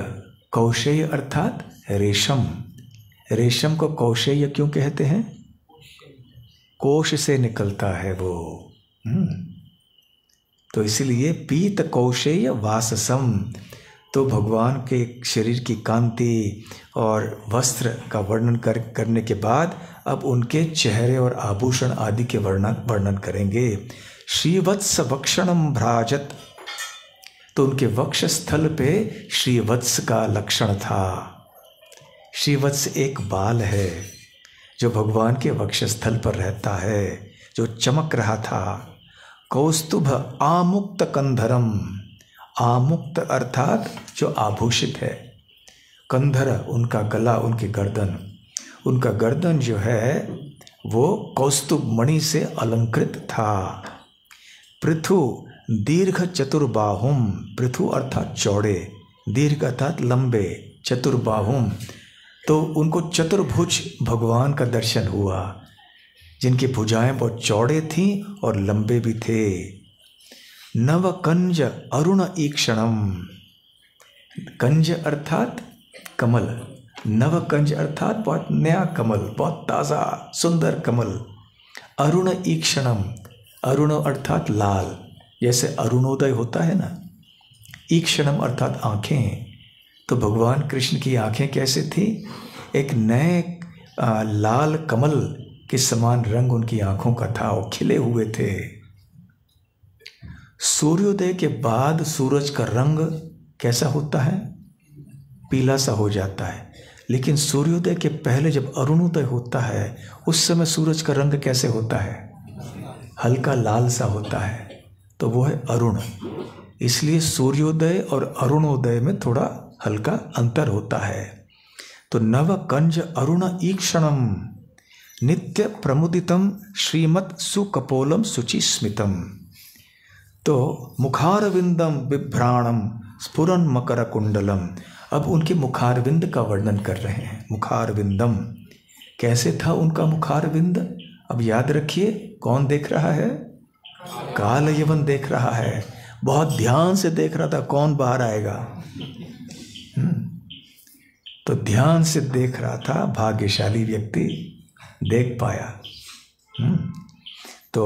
कौशेय अर्थात रेशम। रेशम को कौशेय क्यों कहते हैं? कोश से निकलता है वो। तो इसलिए पीत कौशेय वाससम। तो भगवान के शरीर की कांति और वस्त्र का वर्णन करने के बाद अब उनके चेहरे और आभूषण आदि के वर्णन करेंगे। श्रीवत्स वक्षणम भ्राजत। तो उनके वक्ष स्थल पे श्रीवत्स का लक्षण था। श्रीवत्स एक बाल है जो भगवान के वक्ष स्थल पर रहता है, जो चमक रहा था। कौस्तुभ आमुक्त कंधरम। आमुक्त अर्थात जो आभूषित है। कंधर उनका गला, उनकी गर्दन। उनका गर्दन जो है वो कौस्तुभ मणि से अलंकृत था। पृथु दीर्घ चतुर्बाहुम। पृथु अर्थात चौड़े, दीर्घ अर्थात लंबे, चतुर्बाहुम। तो उनको चतुर्भुज भगवान का दर्शन हुआ, जिनकी भुजाएं बहुत चौड़े थीं और लंबे भी थे। नव कंज अरुण ईक्षणम। कंज अर्थात कमल। नव कंज अर्थात बहुत नया कमल, बहुत ताज़ा सुंदर कमल। अरुण ईक्षणम। अरुण अर्थात लाल, जैसे अरुणोदय होता है ना। ईक्षणम अर्थात आँखें। तो भगवान कृष्ण की आँखें कैसे थी? एक नए लाल कमल के समान रंग उनकी आँखों का था, वो खिले हुए थे। सूर्योदय के बाद सूरज का रंग कैसा होता है? पीला सा हो जाता है। लेकिन सूर्योदय के पहले जब अरुणोदय होता है उस समय सूरज का रंग कैसे होता है? हल्का लाल सा होता है। तो वो है अरुण। इसलिए सूर्योदय और अरुणोदय में थोड़ा हल्का अंतर होता है। तो नव कंज अरुण ईक्षणम नित्य प्रमुदितम श्रीमत सुकपोलम शुचि स्मितम। तो मुखारविंदम बिभ्राणम स्फुरन मकर कुंडलम। अब उनके मुखारविंद का वर्णन कर रहे हैं। मुखारविंदम कैसे था उनका मुखारविंद? अब याद रखिए, कौन देख रहा है? काल यवन देख रहा है। बहुत ध्यान से देख रहा था कौन बाहर आएगा। तो ध्यान से देख रहा था, भाग्यशाली व्यक्ति देख पाया। तो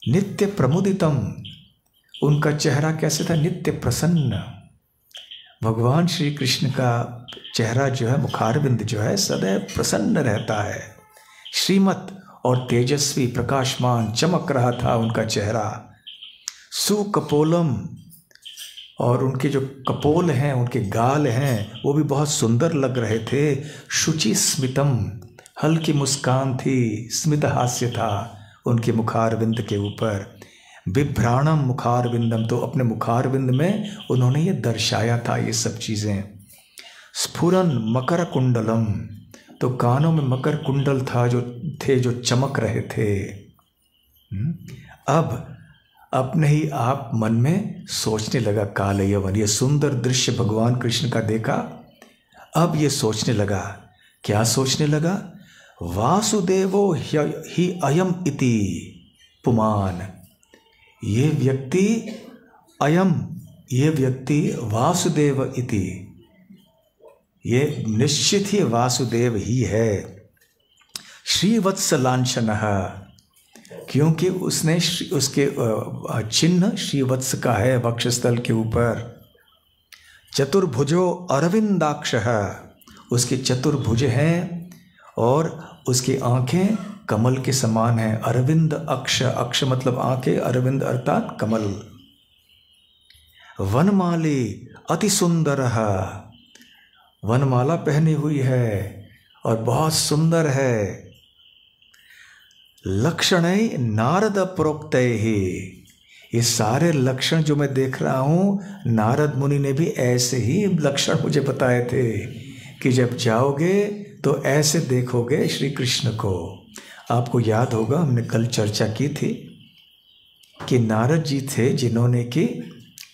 नित्य प्रमुदितम, उनका चेहरा कैसे था? नित्य प्रसन्न। भगवान श्री कृष्ण का चेहरा जो है, मुखारविंद जो है, सदैव प्रसन्न रहता है। श्रीमत और तेजस्वी प्रकाशमान चमक रहा था उनका चेहरा। सुकपोलम, और उनके जो कपोल हैं, उनके गाल हैं, वो भी बहुत सुंदर लग रहे थे। शुचि स्मितम, हल्की मुस्कान थी, स्मित हास्य था उनके मुखारविंद के ऊपर। बिभ्राणम मुखारविंदम, तो अपने मुखारविंद में उन्होंने ये दर्शाया था ये सब चीज़ें। स्फुरन मकर कुंडलम, तो कानों में मकर कुंडल था जो चमक रहे थे। अब अपने ही आप मन में सोचने लगा काल यवन। ये सुंदर दृश्य भगवान कृष्ण का देखा। अब ये सोचने लगा, क्या सोचने लगा? वासुदेवो ही अयम इति पुमान। ये व्यक्ति वासुदेव इति, ये निश्चित ही वासुदेव ही है। श्रीवत्स लांछनः, क्योंकि उसने उसके चिन्ह श्रीवत्स का है वक्षस्थल के ऊपर। चतुर्भुजो अरविंदाक्षः, उसके चतुर्भुज हैं और उसकी आंखें कमल के समान हैं। अरविंद अक्ष, अक्ष मतलब आंखें, अरविंद अर्थात कमल। वनमाली अति सुंदर, वनमाला पहनी हुई है और बहुत सुंदर है। लक्षणै नारद प्रोक्तै ही, ये सारे लक्षण जो मैं देख रहा हूँ, नारद मुनि ने भी ऐसे ही लक्षण मुझे बताए थे कि जब जाओगे तो ऐसे देखोगे श्री कृष्ण को। आपको याद होगा, हमने कल चर्चा की थी कि नारद जी थे जिन्होंने कि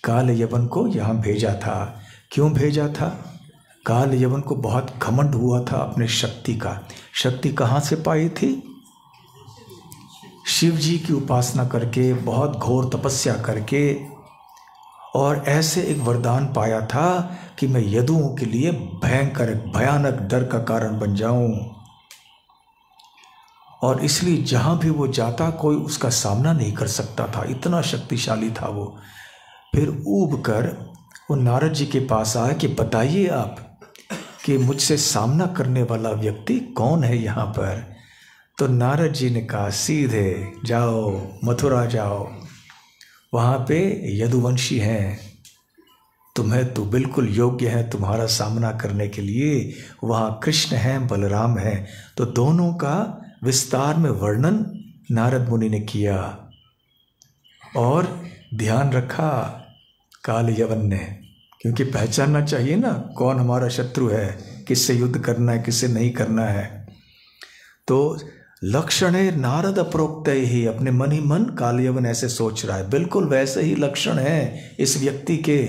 काल यवन को यहाँ भेजा था। क्यों भेजा था? काल यवन को बहुत घमंड हुआ था अपने शक्ति का। शक्ति कहाँ से पाई थी? शिव जी की उपासना करके, बहुत घोर तपस्या करके, और ऐसे एक वरदान पाया था कि मैं यदुओं के लिए भयानक डर का कारण बन जाऊं, और इसलिए जहां भी वो जाता कोई उसका सामना नहीं कर सकता था, इतना शक्तिशाली था वो। फिर ऊब कर वो नारद जी के पास आया कि बताइए आप कि मुझसे सामना करने वाला व्यक्ति कौन है यहाँ पर। तो नारद जी ने कहा सीधे जाओ, मथुरा जाओ, वहाँ पे यदुवंशी हैं, तुम्हें तो बिल्कुल योग्य है तुम्हारा सामना करने के लिए। वहाँ कृष्ण हैं, बलराम हैं। तो दोनों का विस्तार में वर्णन नारद मुनि ने किया और ध्यान रखा काल यवन ने, क्योंकि पहचानना चाहिए ना कौन हमारा शत्रु है, किससे युद्ध करना है, किससे नहीं करना है। तो लक्षणे नारद प्रोक्त ही, अपने मन ही मन काल यवन ऐसे सोच रहा है, बिल्कुल वैसे ही लक्षण है इस व्यक्ति के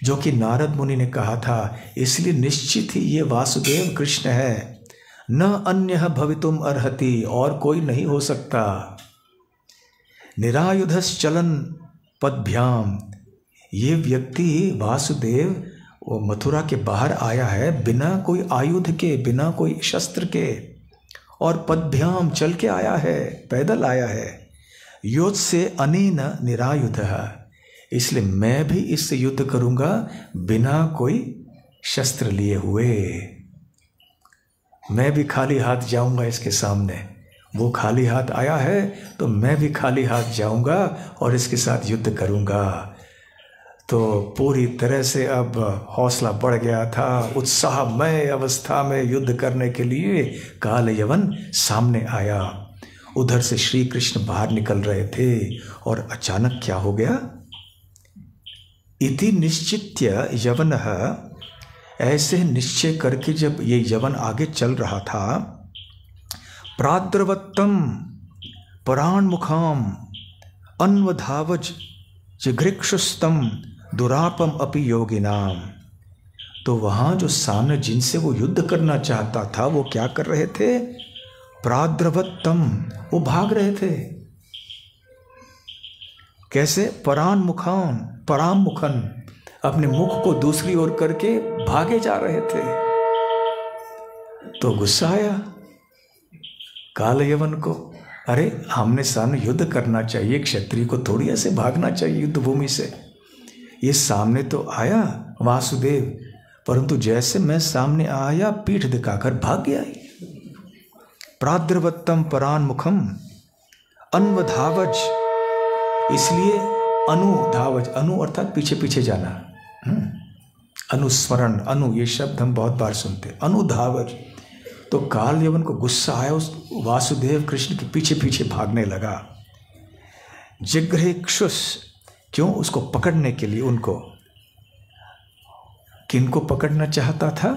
जो कि नारद मुनि ने कहा था। इसलिए निश्चित ही ये वासुदेव कृष्ण है, न अन्यः भवितुम अर्हति, और कोई नहीं हो सकता। निरायुधश्चलन पदभ्याम, ये व्यक्ति वासुदेव वो मथुरा के बाहर आया है बिना कोई आयुध के, बिना कोई शस्त्र के, और पदभ्याम चल के आया है, पैदल आया है। युद्ध से अनेन निरायुधः, इसलिए मैं भी इससे युद्ध करूंगा बिना कोई शस्त्र लिए हुए। मैं भी खाली हाथ जाऊंगा इसके सामने। वो खाली हाथ आया है तो मैं भी खाली हाथ जाऊंगा और इसके साथ युद्ध करूंगा। तो पूरी तरह से अब हौसला बढ़ गया था, उत्साहमय अवस्था में युद्ध करने के लिए काल यवन सामने आया। उधर से श्री कृष्ण बाहर निकल रहे थे और अचानक क्या हो गया, इति निश्चित्य यवनः, ऐसे निश्चय करके जब ये यवन आगे चल रहा था, प्राद्रवत्तम परान्मुखाम अन्वधावज जिघृक्षुस्तम दुरापम अपि योगिनाम। तो वहां जो सामने जिनसे वो युद्ध करना चाहता था वो क्या कर रहे थे, प्राद्रवत्तम, वो भाग रहे थे। कैसे, परान्मुखान, परामुखन, अपने मुख को दूसरी ओर करके भागे जा रहे थे। तो गुस्सा आया काल यवन को, अरे हमने सामने युद्ध करना चाहिए, क्षत्रिय को थोड़ी ऐसे भागना चाहिए युद्ध भूमि से। ये सामने तो आया वासुदेव, परंतु जैसे मैं सामने आया पीठ दिखाकर भाग गया। प्राद्रवत्तम परान्मुखम अन्वधावज, इसलिए अनुधावज, अनु अर्थात पीछे पीछे जाना, अनुस्मरण, अनु ये शब्द हम बहुत बार सुनते, अनुधावज। तो काल यवन को गुस्सा आया, उस वासुदेव कृष्ण के पीछे पीछे भागने लगा। जिघ्रेक्षुष, क्यों, उसको पकड़ने के लिए। उनको किनको पकड़ना चाहता था,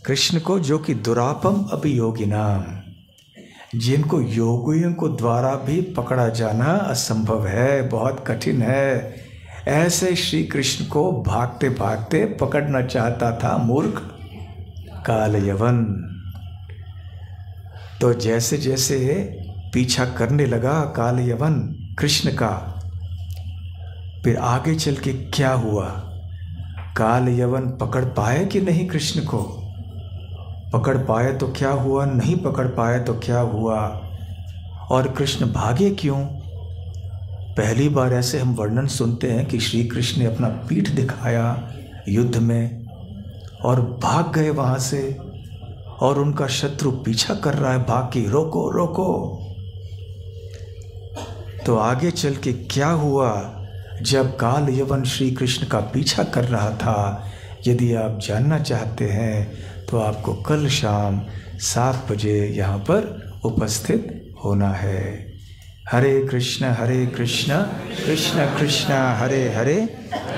कृष्ण को, जो कि दुरापम अपि योगिनाम, जिनको योगियों को द्वारा भी पकड़ा जाना असंभव है, बहुत कठिन है, ऐसे श्री कृष्ण को भागते भागते पकड़ना चाहता था मूर्ख काल यवन। तो जैसे जैसे पीछा करने लगा काल यवन कृष्ण का, फिर आगे चल के क्या हुआ, काल यवन पकड़ पाए कि नहीं कृष्ण को, पकड़ पाए तो क्या हुआ, नहीं पकड़ पाए तो क्या हुआ, और कृष्ण भागे क्यों। पहली बार ऐसे हम वर्णन सुनते हैं कि श्री कृष्ण ने अपना पीठ दिखाया युद्ध में और भाग गए वहां से, और उनका शत्रु पीछा कर रहा है भाग के, रोको रोको। तो आगे चल के क्या हुआ, जब काल यवन श्री कृष्ण का पीछा कर रहा था, यदि आप जानना चाहते हैं तो आपको कल शाम 7 बजे यहाँ पर उपस्थित होना है। हरे कृष्ण कृष्ण कृष्ण हरे हरे,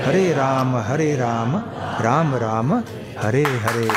हरे राम राम राम हरे हरे।